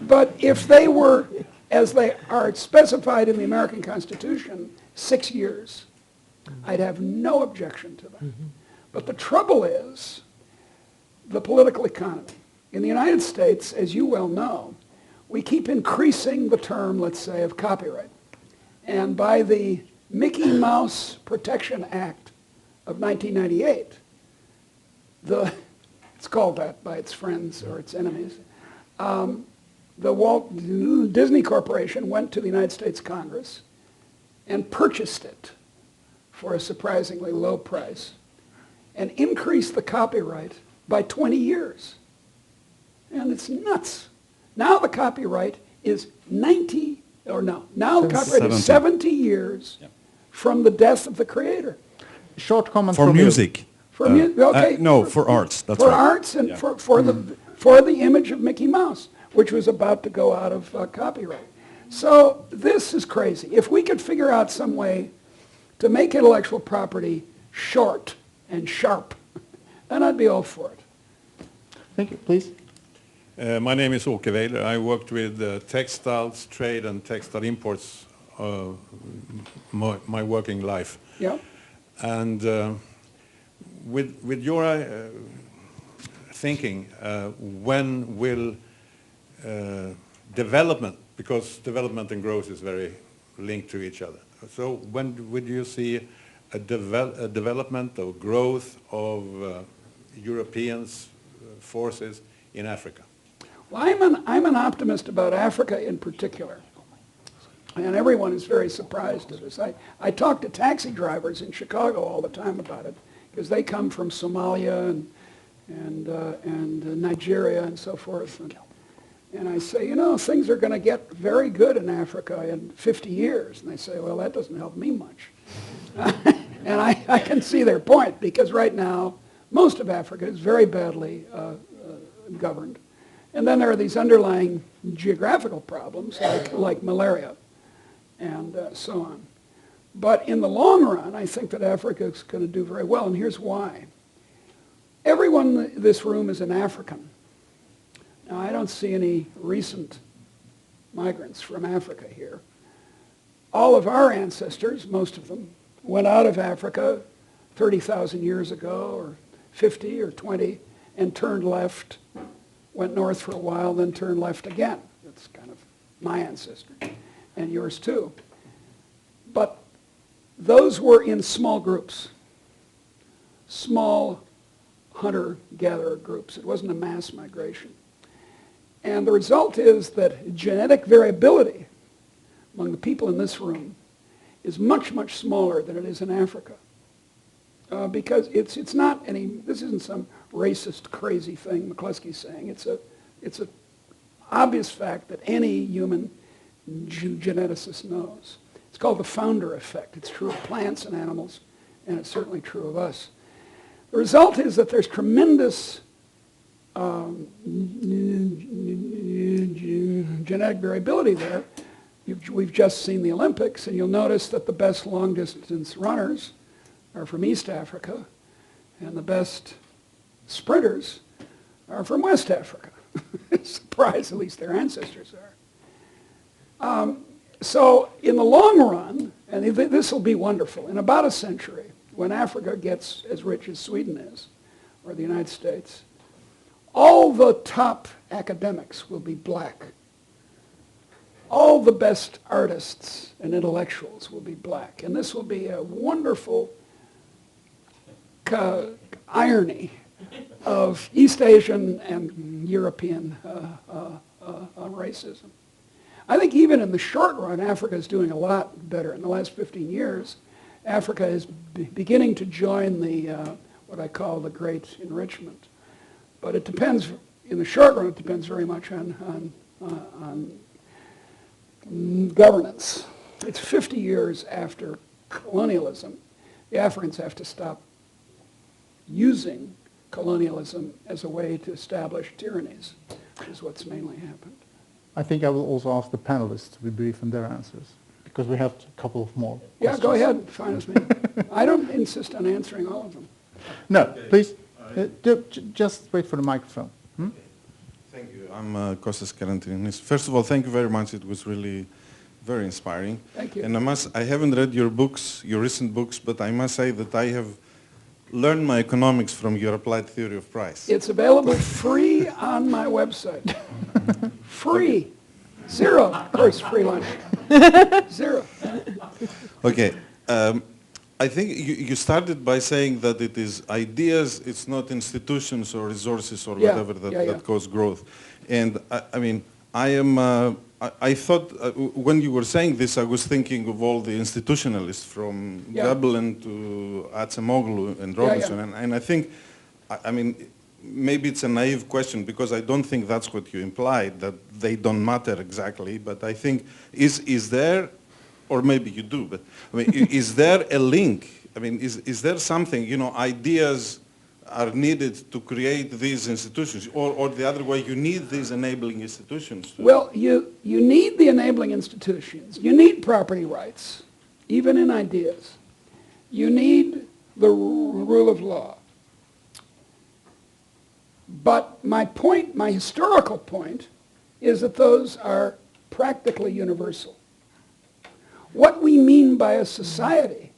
But if they were, as they are specified in the American Constitution, 6 years, I'd have no objection to that. But the trouble is the political economy. In the United States, as you well know, we keep increasing the term, let's say, of copyright. And by the Mickey Mouse Protection Act of 1998, it's called that by its friends or its enemies, the Walt Disney Corporation went to the United States Congress and purchased it for a surprisingly low price and increased the copyright by 20 years. And it's nuts. Now the copyright is 70 years from the death of the creator. Short comment For from music. For for arts. That's for right. arts and for the image of Mickey Mouse, which was about to go out of copyright. So this is crazy. If we could figure out some way to make intellectual property short and sharp, then I'd be all for it. Thank you. Please. My name is Åke Weiler. I worked with textiles, trade and textile imports my working life. Yeah. And with your thinking, when will development, because development and growth is very linked to each other, so when would you see a development or growth of Europeans' forces in Africa? Well, I'm an optimist about Africa in particular. And everyone is very surprised at this. I talk to taxi drivers in Chicago all the time about it, because they come from Somalia and Nigeria and so forth. And I say, things are going to get very good in Africa in 50 years. And they say, well, that doesn't help me much. And I can see their point, because right now, most of Africa is very badly governed. And then there are these underlying geographical problems, like malaria and so on. But in the long run, I think that Africa is going to do very well, and here's why. Everyone in this room is an African. Now, I don't see any recent migrants from Africa here. All of our ancestors, most of them, went out of Africa 30,000 years ago, or 50 or 20, and turned left, went north for a while, then turned left again. That's kind of my ancestry, and yours too. But those were in small groups, small hunter-gatherer groups. It wasn't a mass migration. And the result is that genetic variability among the people in this room is much, much smaller than it is in Africa. Because it's not this isn't some racist, crazy thing McCloskey's saying. It's a obvious fact that any human geneticist knows. It's called the founder effect. It's true of plants and animals, and it's certainly true of us. The result is that there's tremendous genetic variability there. We've just seen the Olympics, and you'll notice that the best long-distance runners are from East Africa, and the best sprinters are from West Africa. Surprise, at least their ancestors are. So in the long run, and this will be wonderful, in about a century, when Africa gets as rich as Sweden is, or the United States, all the top academics will be black. All the best artists and intellectuals will be black. And this will be a wonderful irony of East Asian and European racism. I think even in the short run, Africa is doing a lot better. In the last 15 years, Africa is beginning to join the what I call the great enrichment. But it depends, in the short run, it depends very much on governance. It's 50 years after colonialism. The Africans have to stop using colonialism as a way to establish tyrannies, which is what's mainly happened. I think I will also ask the panelists to be brief in their answers, because we have a couple of more Yeah, questions. go ahead, fine with me. I don't insist on answering all of them. No, please, just wait for the microphone. Thank you. I'm Kostas Karantinis. First of all, thank you very much. It was really very inspiring. Thank you. And I haven't read your books, your recent books, but I must say that I have learned my economics from your applied theory of price. It's available free on my website. Free. Zero, of course, free lunch. Zero. Okay. I think you started by saying that it is ideas, it's not institutions or resources or whatever that cause growth. And I mean, I thought, when you were saying this, I was thinking of all the institutionalists from Veblen to Acemoglu and Robinson. And I think, I mean, maybe it's a naive question because I don't think that's what you implied, that they don't matter exactly. But I think, is there, or maybe you do, but I mean, is there a link? I mean, is there something, you know, ideas are needed to create these institutions, or the other way, you need these enabling institutions? Well, you need the enabling institutions. You need property rights, even in ideas. You need the rule of law. But my point, my historical point, is that those are practically universal. What we mean by a society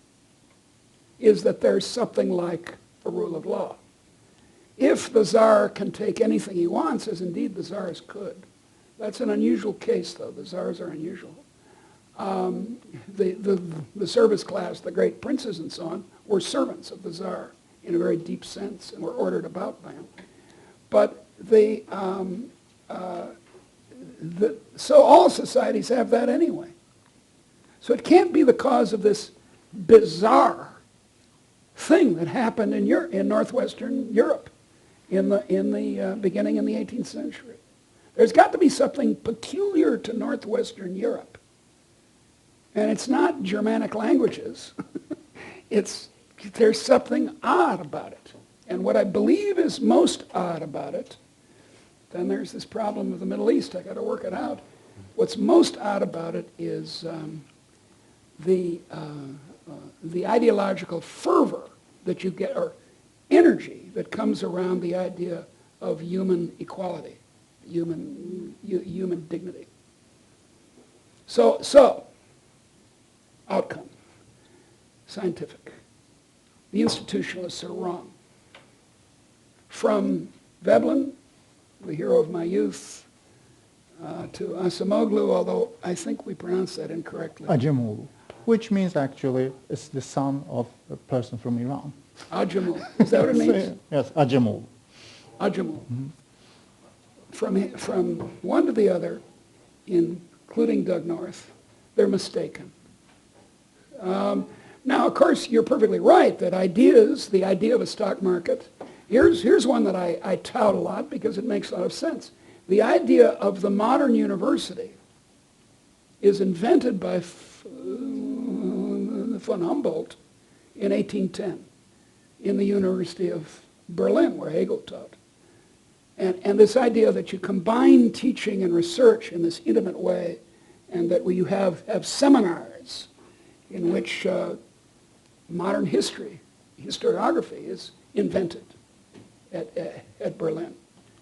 is that there's something like a rule of law. If the Tsar can take anything he wants, as indeed the Tsars could, that's an unusual case, though. The Tsars are unusual. The service class, the great princes and so on, were servants of the Tsar in a very deep sense and were ordered about by him. But so all societies have that anyway. So it can't be the cause of this bizarre thing that happened in northwestern Europe in the beginning in the 18th century. There's got to be something peculiar to northwestern Europe. And it's not Germanic languages. There's something odd about it. And what I believe is most odd about it, then there's this problem of the Middle East. I got to work it out. What's most odd about it is the ideological fervor that you get, or energy that comes around the idea of human equality, human dignity. So, outcome, scientific. The institutionalists are wrong. From Veblen, the hero of my youth, to Acemoglu, although I think we pronounced that incorrectly. Acemoglu, which means actually it's the son of a person from Iran. Acemoglu, is that what it means? Yes, Acemoglu. Acemoglu. Mm-hmm. From one to the other, including Doug North, they're mistaken. Now, of course, you're perfectly right that ideas, the idea of a stock market, here's one that I tout a lot because it makes a lot of sense. The idea of the modern university is invented by von Humboldt in 1810 in the University of Berlin, where Hegel taught. And this idea that you combine teaching and research in this intimate way, and that you have seminars in which modern history, historiography, is invented at Berlin,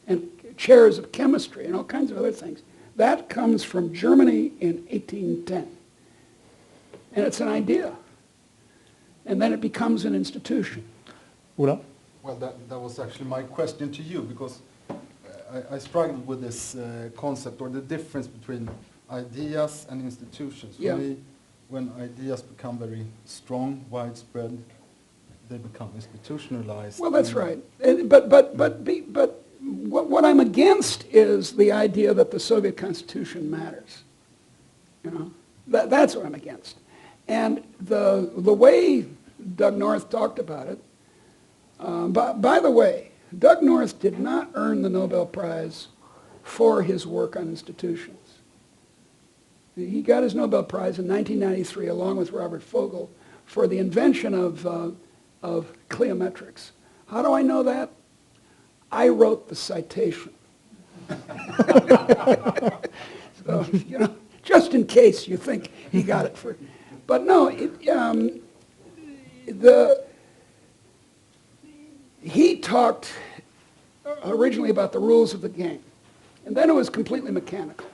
and chairs of chemistry and all kinds of other things. That comes from Germany in 1810. And it's an idea. And then it becomes an institution. Ola? Well, that was actually my question to you, because I struggled with this concept, or the difference between ideas and institutions. For me, when ideas become very strong, widespread, they become institutionalized. Well, that's right. But what I'm against is the idea that the Soviet Constitution matters. You know, that's what I'm against. And the way Doug North talked about it By the way, Doug North did not earn the Nobel Prize for his work on institutions. He got his Nobel Prize in 1993 along with Robert Fogel for the invention of cliometrics. How do I know that? I wrote the citation. So, you know, just in case you think he got it for... But no, he talked originally about the rules of the game, and then it was completely mechanical.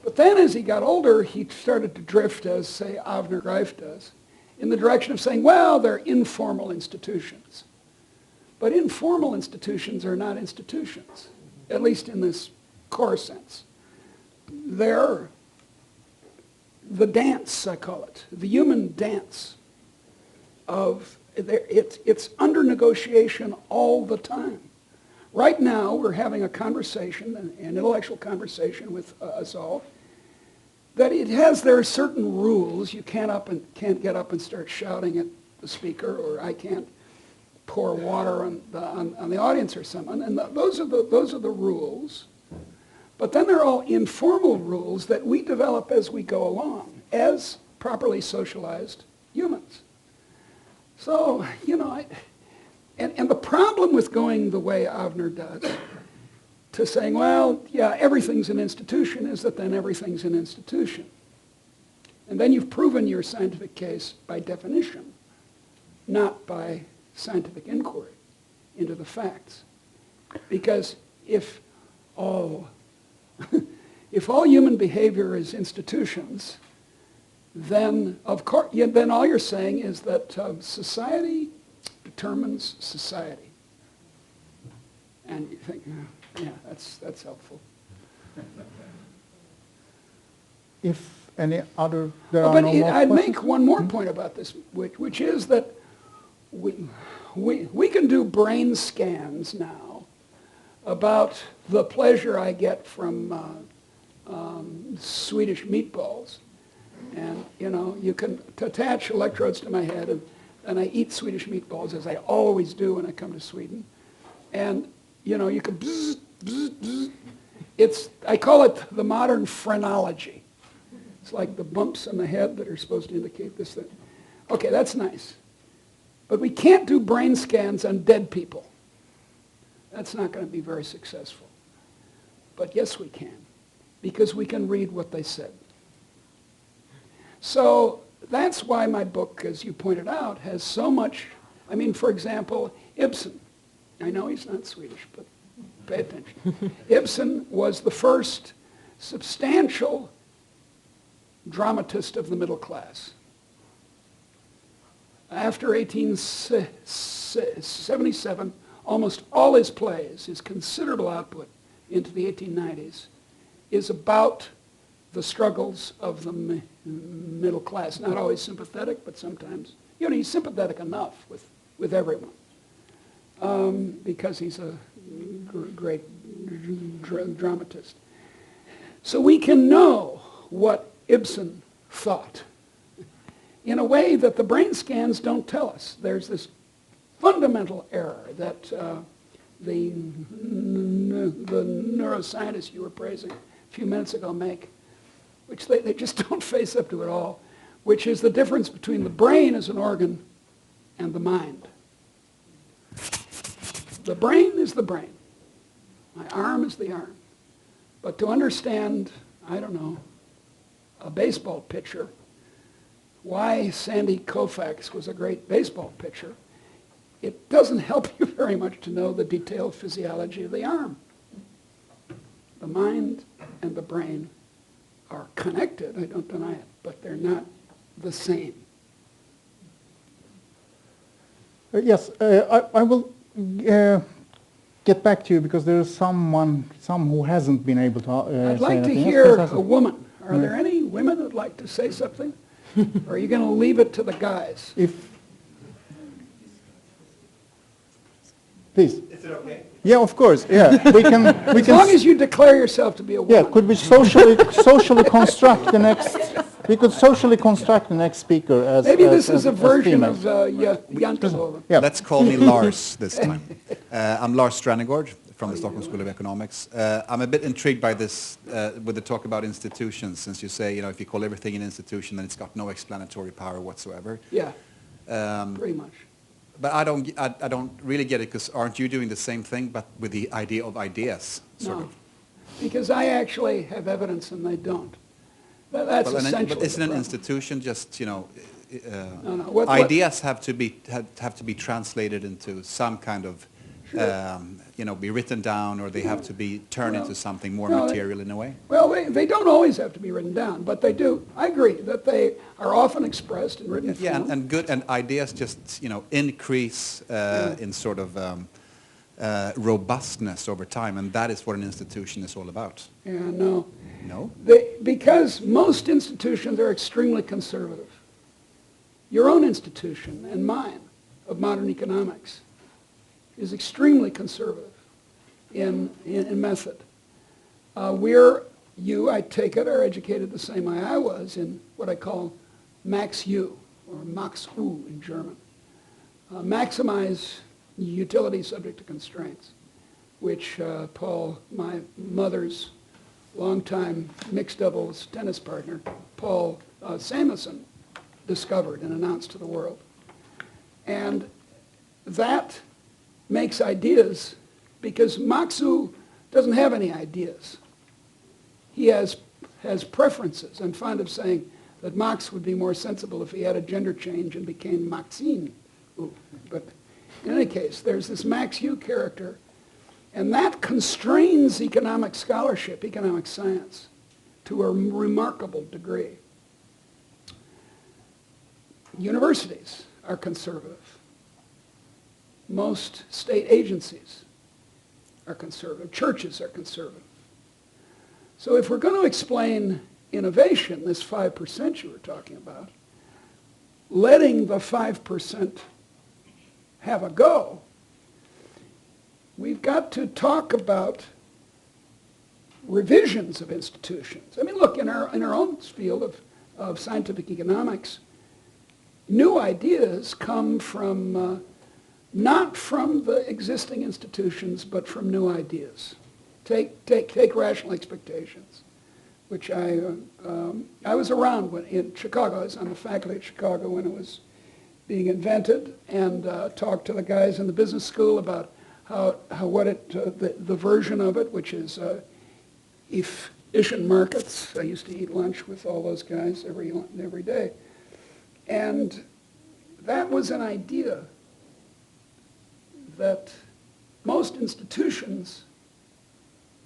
But then as he got older, he started to drift, as, say, Avner Greif does, in the direction of saying, well, they're informal institutions. But informal institutions are not institutions, at least in this core sense. They're the dance, I call it, the human dance of, it's under negotiation all the time. Right now, we're having a conversation, an intellectual conversation with us all, that there are certain rules. You can't get up and start shouting at the speaker, or I can't pour water on the audience or someone. And those are the rules. But then there are all informal rules that we develop as we go along, as properly socialized humans. So, you know, and the problem with going the way Avner does, to saying, well, yeah, everything's an institution, is that then everything's an institution. And then you've proven your scientific case by definition, not by scientific inquiry into the facts. Because if all human behavior is institutions, then of course, then all you're saying is that society determines society. And you think, yeah, that's helpful. If any other, there are no more I'd questions? make one more point about this, which is that we can do brain scans now about the pleasure I get from Swedish meatballs. And, you know, you can attach electrodes to my head, and I eat Swedish meatballs, as I always do when I come to Sweden. And, you know, you can bzz, bzz, bzz. I call it the modern phrenology. It's like the bumps on the head that are supposed to indicate this thing. Okay, that's nice. But we can't do brain scans on dead people. That's not going to be very successful. But yes, we can, because we can read what they said. So that's why my book, as you pointed out, has so much, I mean, for example, Ibsen. I know he's not Swedish, but pay attention. Ibsen was the first substantial dramatist of the middle class. After 1877, almost all his plays, his considerable output into the 1890s, is about the struggles of the middle class. Not always sympathetic, but sometimes. You know, he's sympathetic enough with everyone because he's a great dramatist. So we can know what Ibsen thought in a way that the brain scans don't tell us. There's this fundamental error that the neuroscientists you were praising a few minutes ago make, which they just don't face up to at all, which is the difference between the brain as an organ and the mind. The brain is the brain. My arm is the arm. But to understand, I don't know, a baseball pitcher, why Sandy Koufax was a great baseball pitcher, it doesn't help you very much to know the detailed physiology of the arm. The mind and the brain are connected, I don't deny it, but they're not the same. Yes, I will get back to you because there is some who hasn't been able to I'd say like to anything. hear Yes, a woman. Are there any women who'd like to say something? Or are you going to leave it to the guys? Please. Is it okay? Yeah, of course. Yeah, we can. As long as you declare yourself to be a woman. Yeah, could we socially construct the next We could socially construct the next speaker as Maybe this is a as version females. of Jantelo. Yeah. Let's call me Lars this time. I'm Lars Stranegård from the Stockholm School of Economics. I'm a bit intrigued by this, with the talk about institutions, since you say, if you call everything an institution, then it's got no explanatory power whatsoever. Yeah, pretty much. But I don't really get it, because aren't you doing the same thing, but with the idea of ideas, sort No, of? because I actually have evidence and they don't. That's essentially but isn't the an problem. institution just, No. ideas have to be translated into some kind of, be written down, or they have to be turned into something more material in a way? Well, they don't always have to be written down, but they do. I agree that they are often expressed in written form. Yeah, and ideas just, increase in sort of robustness over time, and that is what an institution is all about. Yeah, no. No? Because most institutions are extremely conservative. Your own institution and mine of modern economics is extremely conservative in method. I take it, are educated the same way I was in what I call Max U, or Max U in German. Maximize utility subject to constraints, which Paul, my mother's longtime mixed doubles tennis partner, Paul Samuelson, discovered and announced to the world. And that makes ideas, because Maxu doesn't have any ideas. He has preferences. I'm fond of saying that Max would be more sensible if he had a gender change and became Maxine. But in any case, there's this Max U character, and that constrains economic scholarship, economic science, to a remarkable degree. Universities are conservative. Most state agencies are conservative. Churches are conservative. So if we're going to explain innovation, this 5% you were talking about, letting the 5% have a go, we've got to talk about revisions of institutions. I mean, look, in our own field of scientific economics, new ideas come from, not from the existing institutions, but from new ideas. Take rational expectations, which I was around in Chicago. I was on the faculty at Chicago when it was being invented, and talked to the guys in the business school about the version of it, which is efficient markets. I used to eat lunch with all those guys every day. And that was an idea that most institutions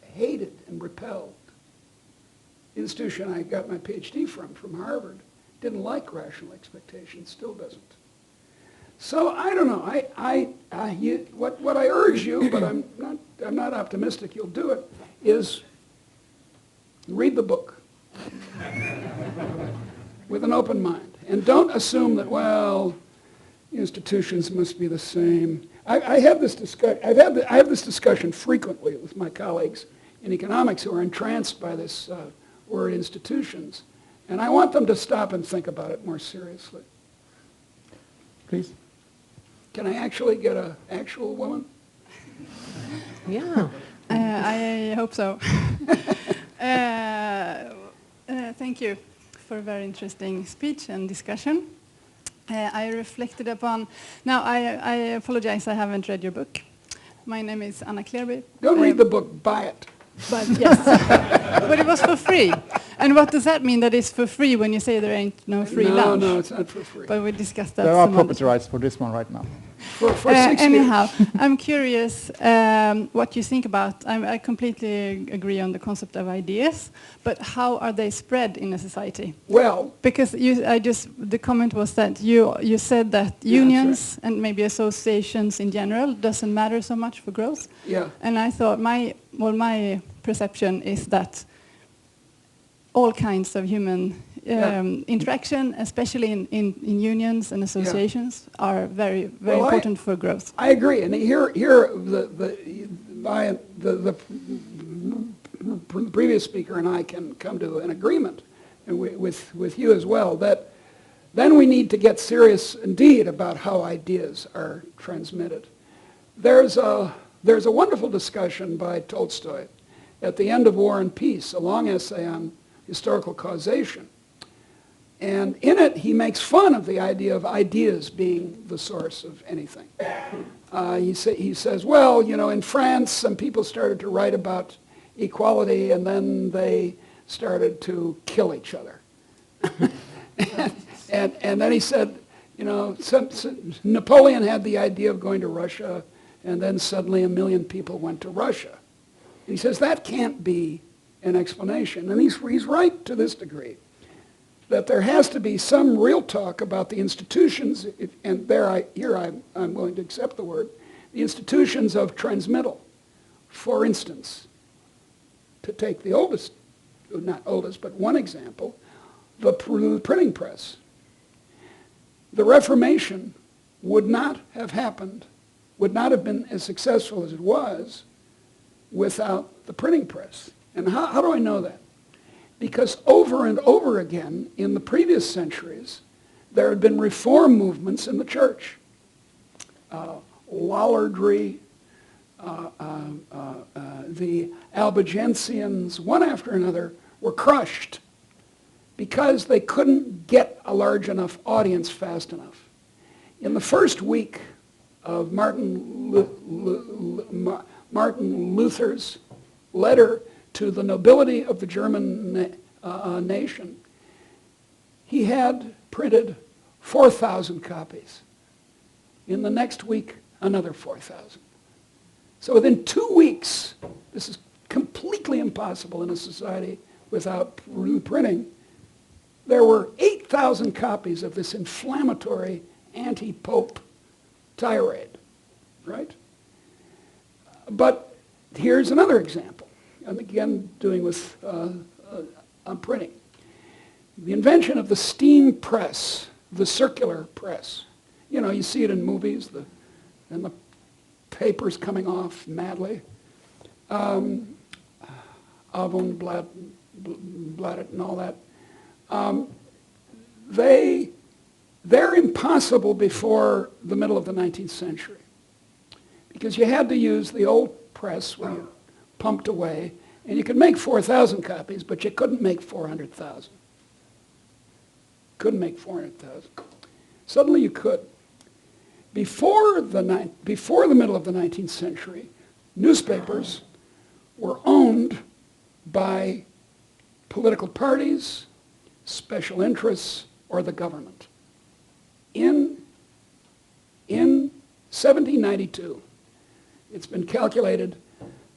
hated and repelled. The institution I got my PhD from Harvard, didn't like rational expectations, still doesn't. So I don't know. What I urge you, but I'm not optimistic you'll do it, is read the book with an open mind, and don't assume that, well, institutions must be the same. I have this discussion frequently with my colleagues in economics who are entranced by this word institutions, and I want them to stop and think about it more seriously. Please. Can I actually get an actual woman? Yeah. I hope so. Thank you for a very interesting speech and discussion. I reflected upon... Now, I apologize, I haven't read your book. My name is Anna Klerby. Don't read the book, buy it. But yes, but it was for free. And what does that mean, that it's for free, when you say there ain't no free lunch? No, it's not for free. But we discussed that. There are property rights for this one right now. For 6 anyhow, years. I'm curious what you think about, I completely agree on the concept of ideas, but how are they spread in a society? Well, Because the comment was that you said that unions and maybe associations in general doesn't matter so much for growth. yeah. And I thought my perception is that all kinds of human interaction, especially in unions and associations, are very important for growth. I agree, and here the previous speaker and I can come to an agreement and with you as well, that then we need to get serious indeed about how ideas are transmitted. There's a wonderful discussion by Tolstoy at the end of War and Peace, a long essay on historical causation. And in it, he makes fun of the idea of ideas being the source of anything. He says, well, you know, in France, some people started to write about equality, and then they started to kill each other. and then he said, you know, Napoleon had the idea of going to Russia, and then suddenly 1 million people went to Russia. And he says, that can't be an explanation. And he's right to this degree, that there has to be some real talk about the institutions, and I'm willing to accept the word, the institutions of transmittal. For instance, to take the oldest, not oldest, but one example, the printing press. The Reformation would not have happened, would not have been as successful as it was without the printing press. And how do I know that? Because over and over again in the previous centuries, there had been reform movements in the church. Lollardry, the Albigensians, one after another, were crushed because they couldn't get a large enough audience fast enough. In the first week of Martin Luther's letter to the nobility of the German nation, he had printed 4,000 copies. In the next week, another 4,000. So within 2 weeks, this is completely impossible in a society without printing, there were 8,000 copies of this inflammatory anti-pope tirade, right? But here's another example, and again dealing with printing. The invention of the steam press, the circular press. You know, you see it in movies, and the paper's coming off madly. Avonbladet and all that. They're impossible before the middle of the 19th century, because you had to use the old press where you pumped away, and you could make 4,000 copies, but you couldn't make 400,000. Couldn't make 400,000. Suddenly you could. Before the middle of the 19th century, newspapers were owned by political parties, special interests, or the government. In 1792, it's been calculated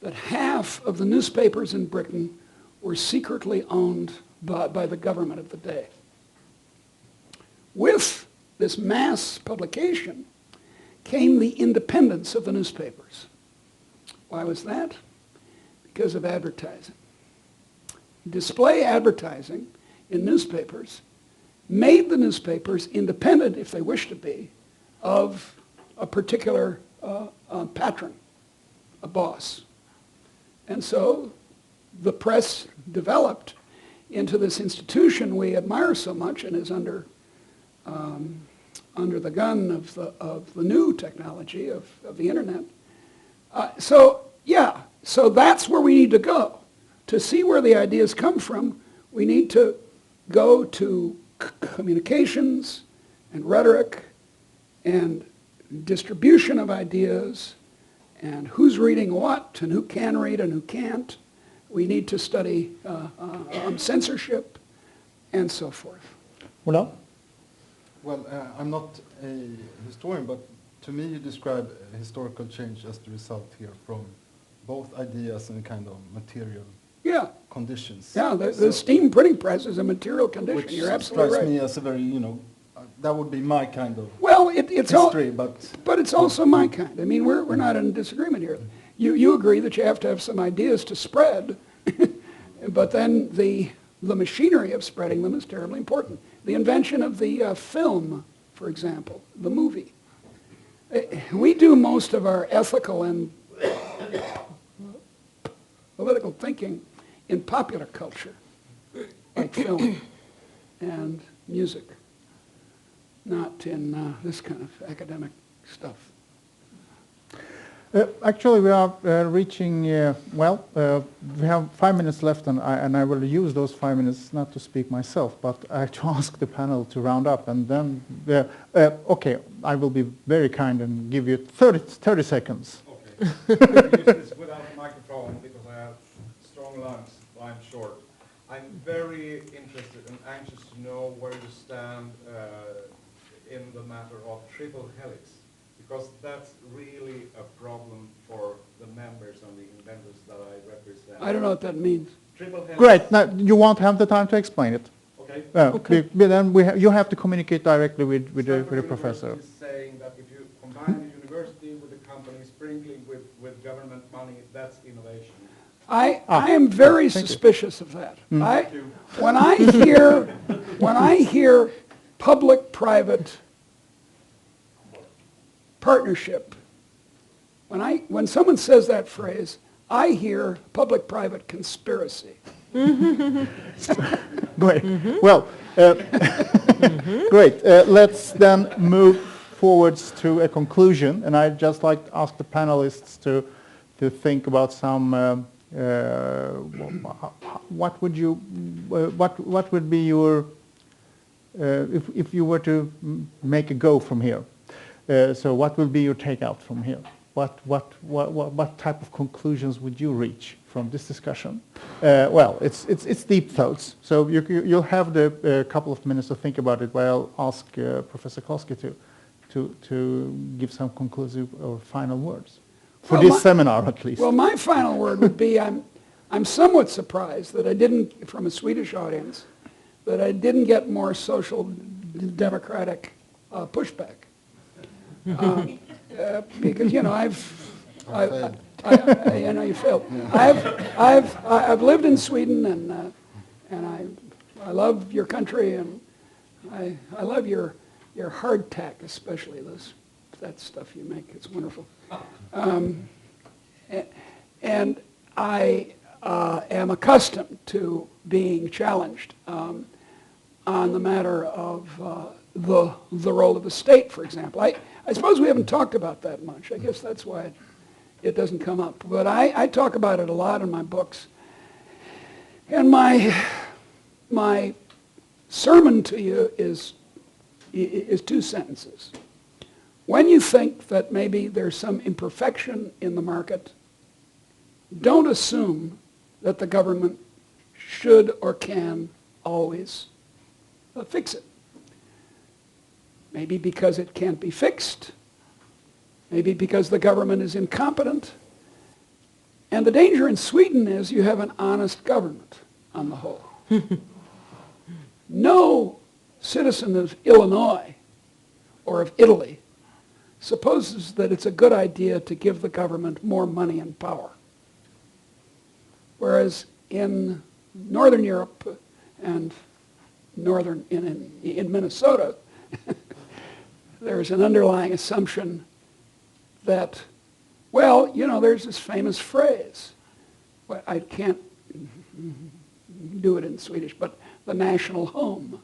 that half of the newspapers in Britain were secretly owned by the government of the day. With this mass publication came the independence of the newspapers. Why was that? Because of advertising. Display advertising in newspapers made the newspapers independent, if they wished to be, of a particular patron, a boss. And so the press developed into this institution we admire so much and is under the gun of the new technology of the internet. So that's where we need to go. To see where the ideas come from, we need to go to communications and rhetoric and distribution of ideas and who's reading what and who can read and who can't. We need to study censorship and so forth. Ola? Well, I'm not a historian, but to me you describe historical change as the result here from both ideas and kind of material conditions. Yeah, the steam printing press is a material condition. Which You're absolutely right. strikes me as a very, that would be my kind of it's history, but it's also my kind. I mean, we're not in disagreement here. You agree that you have to have some ideas to spread, but then the machinery of spreading them is terribly important. The invention of the film, for example, the movie. We do most of our ethical and political thinking in popular culture, like film. and music, not in this kind of academic stuff. Actually, we are reaching, we have 5 minutes left, and I will use those 5 minutes not to speak myself, but to ask the panel to round up, and then, okay, I will be very kind and give you 30 seconds. Okay. I use this without a microphone because I have strong lungs, so I'm short. I'm very interested and anxious to know where you stand in the matter of triple helix, because that's really a problem for the members and the inventors that I represent. I don't know what that means. Triple helix. Great. Now, you won't have the time to explain it. Okay. Okay. Then you have to communicate directly with the professor. Is saying that if you combine the university with the company, sprinkling with government money, that's innovation. I am very suspicious of that. When I hear public-private partnership, when someone says that phrase, I hear public-private conspiracy. Great. Well, great. Let's then move forwards to a conclusion, and I'd just like to ask the panelists to think about some. What would be your if you were to make a go from here? So what will be your takeout from here? What type of conclusions would you reach from this discussion? Well, it's deep thoughts. So you'll have the couple of minutes to think about it. But I'll ask Professor Kashefi to give some conclusive or final words for this seminar, at least. Well, my final word would be I'm somewhat surprised that I didn't, from a Swedish audience, that I didn't get more social democratic pushback. Because you know I know you failed. Yeah. I've lived in Sweden and I love your country and I love your hardtack, especially that stuff you make. It's wonderful. And I am accustomed to being challenged on the matter of the role of the state, for example. I suppose we haven't talked about that much. I guess that's why it doesn't come up. But I talk about it a lot in my books. And my sermon to you is 2 sentences. When you think that maybe there's some imperfection in the market, don't assume that the government should or can always fix it. Maybe because it can't be fixed. Maybe because the government is incompetent. And the danger in Sweden is you have an honest government on the whole. No citizen of Illinois or of Italy supposes that it's a good idea to give the government more money and power. Whereas in Northern Europe and in Minnesota, there's an underlying assumption that, well, you know, there's this famous phrase. Well, I can't do it in Swedish, but the national home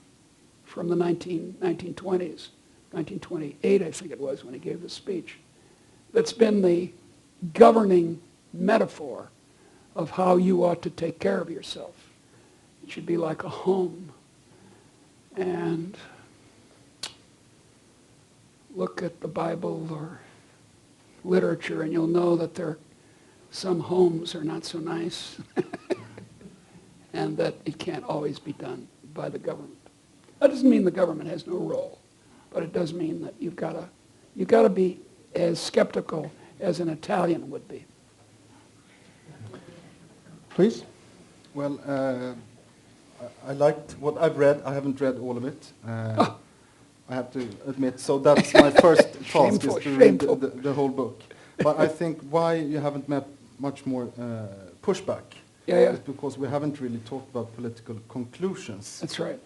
from the 1920s, 1928, I think it was, when he gave the speech, that's been the governing metaphor of how you ought to take care of yourself. It should be like a home. And look at the Bible or literature and you'll know that some homes are not so nice and that it can't always be done by the government. That doesn't mean the government has no role, but it does mean that you've got to be as skeptical as an Italian would be. Please. Well, I liked what I've read. I haven't read all of it. I have to admit. So that's my first task, is to read the whole book. But I think why you haven't met much more pushback is because we haven't really talked about political conclusions. That's right.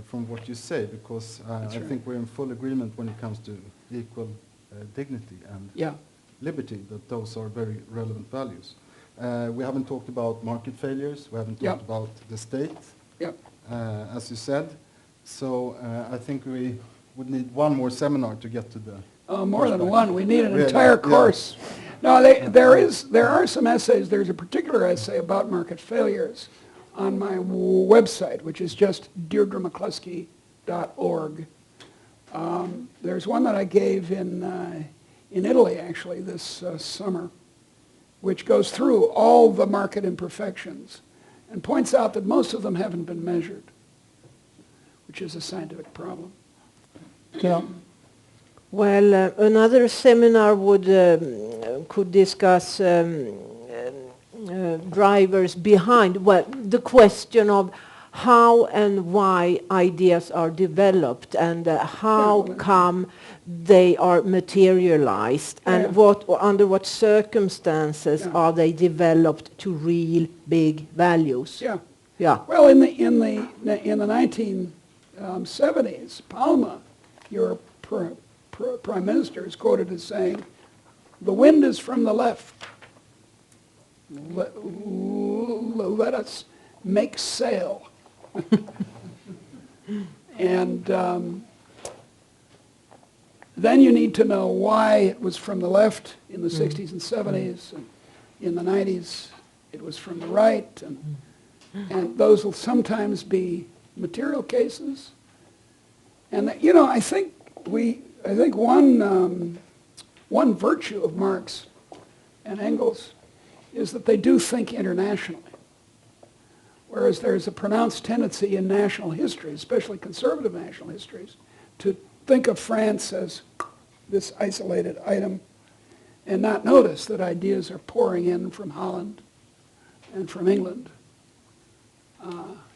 From what you say, because I think we're in full agreement when it comes to equal dignity and liberty, that those are very relevant values. We haven't talked about market failures. We haven't talked about the state, as you said. So I think we would need one more seminar to get to the... More than one. We need an entire course. No, there are some essays. There's a particular essay about market failures on my website, which is just deirdremccloskey.org. There's one that I gave in Italy, actually, this summer, which goes through all the market imperfections and points out that most of them haven't been measured, which is a scientific problem. Yeah. Well, another seminar could discuss drivers behind, well, the question of how and why ideas are developed and how come they are materialized and under what circumstances are they developed to real big values. Yeah. Yeah. Well, in the 1970s, Palma, your prime minister, is quoted as saying, "The wind is from the left. Let us make sail." And then you need to know why it was from the left in the 60s and 70s, and in the 90s it was from the right, and those will sometimes be material cases. And you know, I think one virtue of Marx and Engels is that they do think internationally. Whereas there's a pronounced tendency in national history, especially conservative national histories, to think of France as this isolated item and not notice that ideas are pouring in from Holland and from England.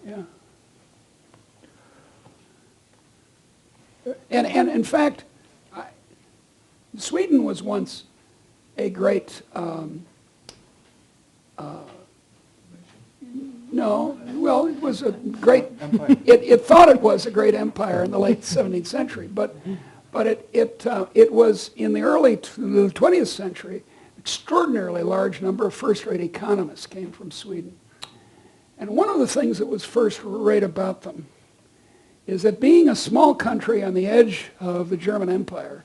Yeah. And in fact, Sweden was once a great it was a great it thought it was a great empire in the late 17th century, but it was in the early 20th century. Extraordinarily large number of first-rate economists came from Sweden, and one of the things that was first-rate about them is that being a small country on the edge of the German Empire,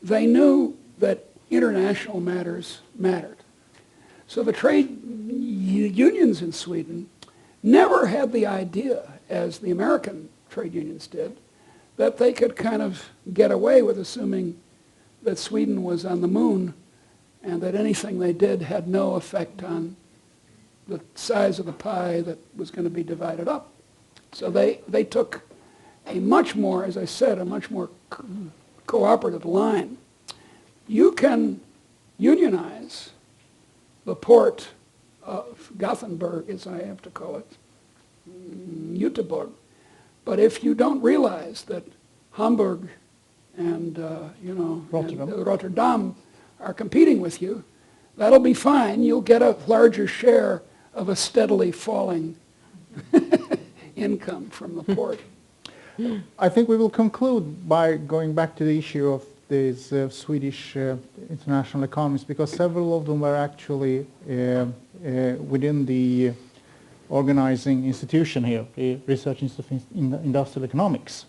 they knew that international matters mattered. So the trade unions in Sweden never had the idea, as the American trade unions did, that they could kind of get away with assuming that Sweden was on the moon and that anything they did had no effect on the size of the pie that was going to be divided up. So they took a much more, as I said, a much more cooperative line. You can unionize the port of Gothenburg, as I have to call it, Göteborg. But if you don't realize that Hamburg and Rotterdam are competing with you, that'll be fine. You'll get a larger share of a steadily falling income from the port. I think we will conclude by going back to the issue of these Swedish international economists, because several of them were actually within the organizing institution here, the Research Institute in Industrial Economics.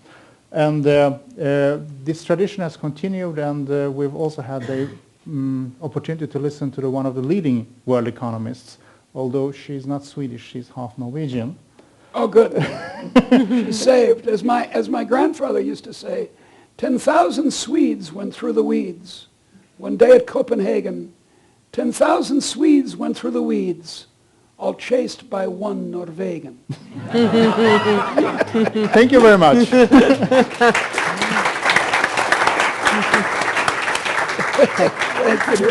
And this tradition has continued, and we've also had the opportunity to listen to one of the leading world economists, although she's not Swedish, she's half Norwegian. Oh, good. She's saved. As my grandfather used to say, 10,000 Swedes went through the weeds. One day at Copenhagen, 10,000 Swedes went through the weeds, all chased by one Norwegian. Thank you very much. Thank you.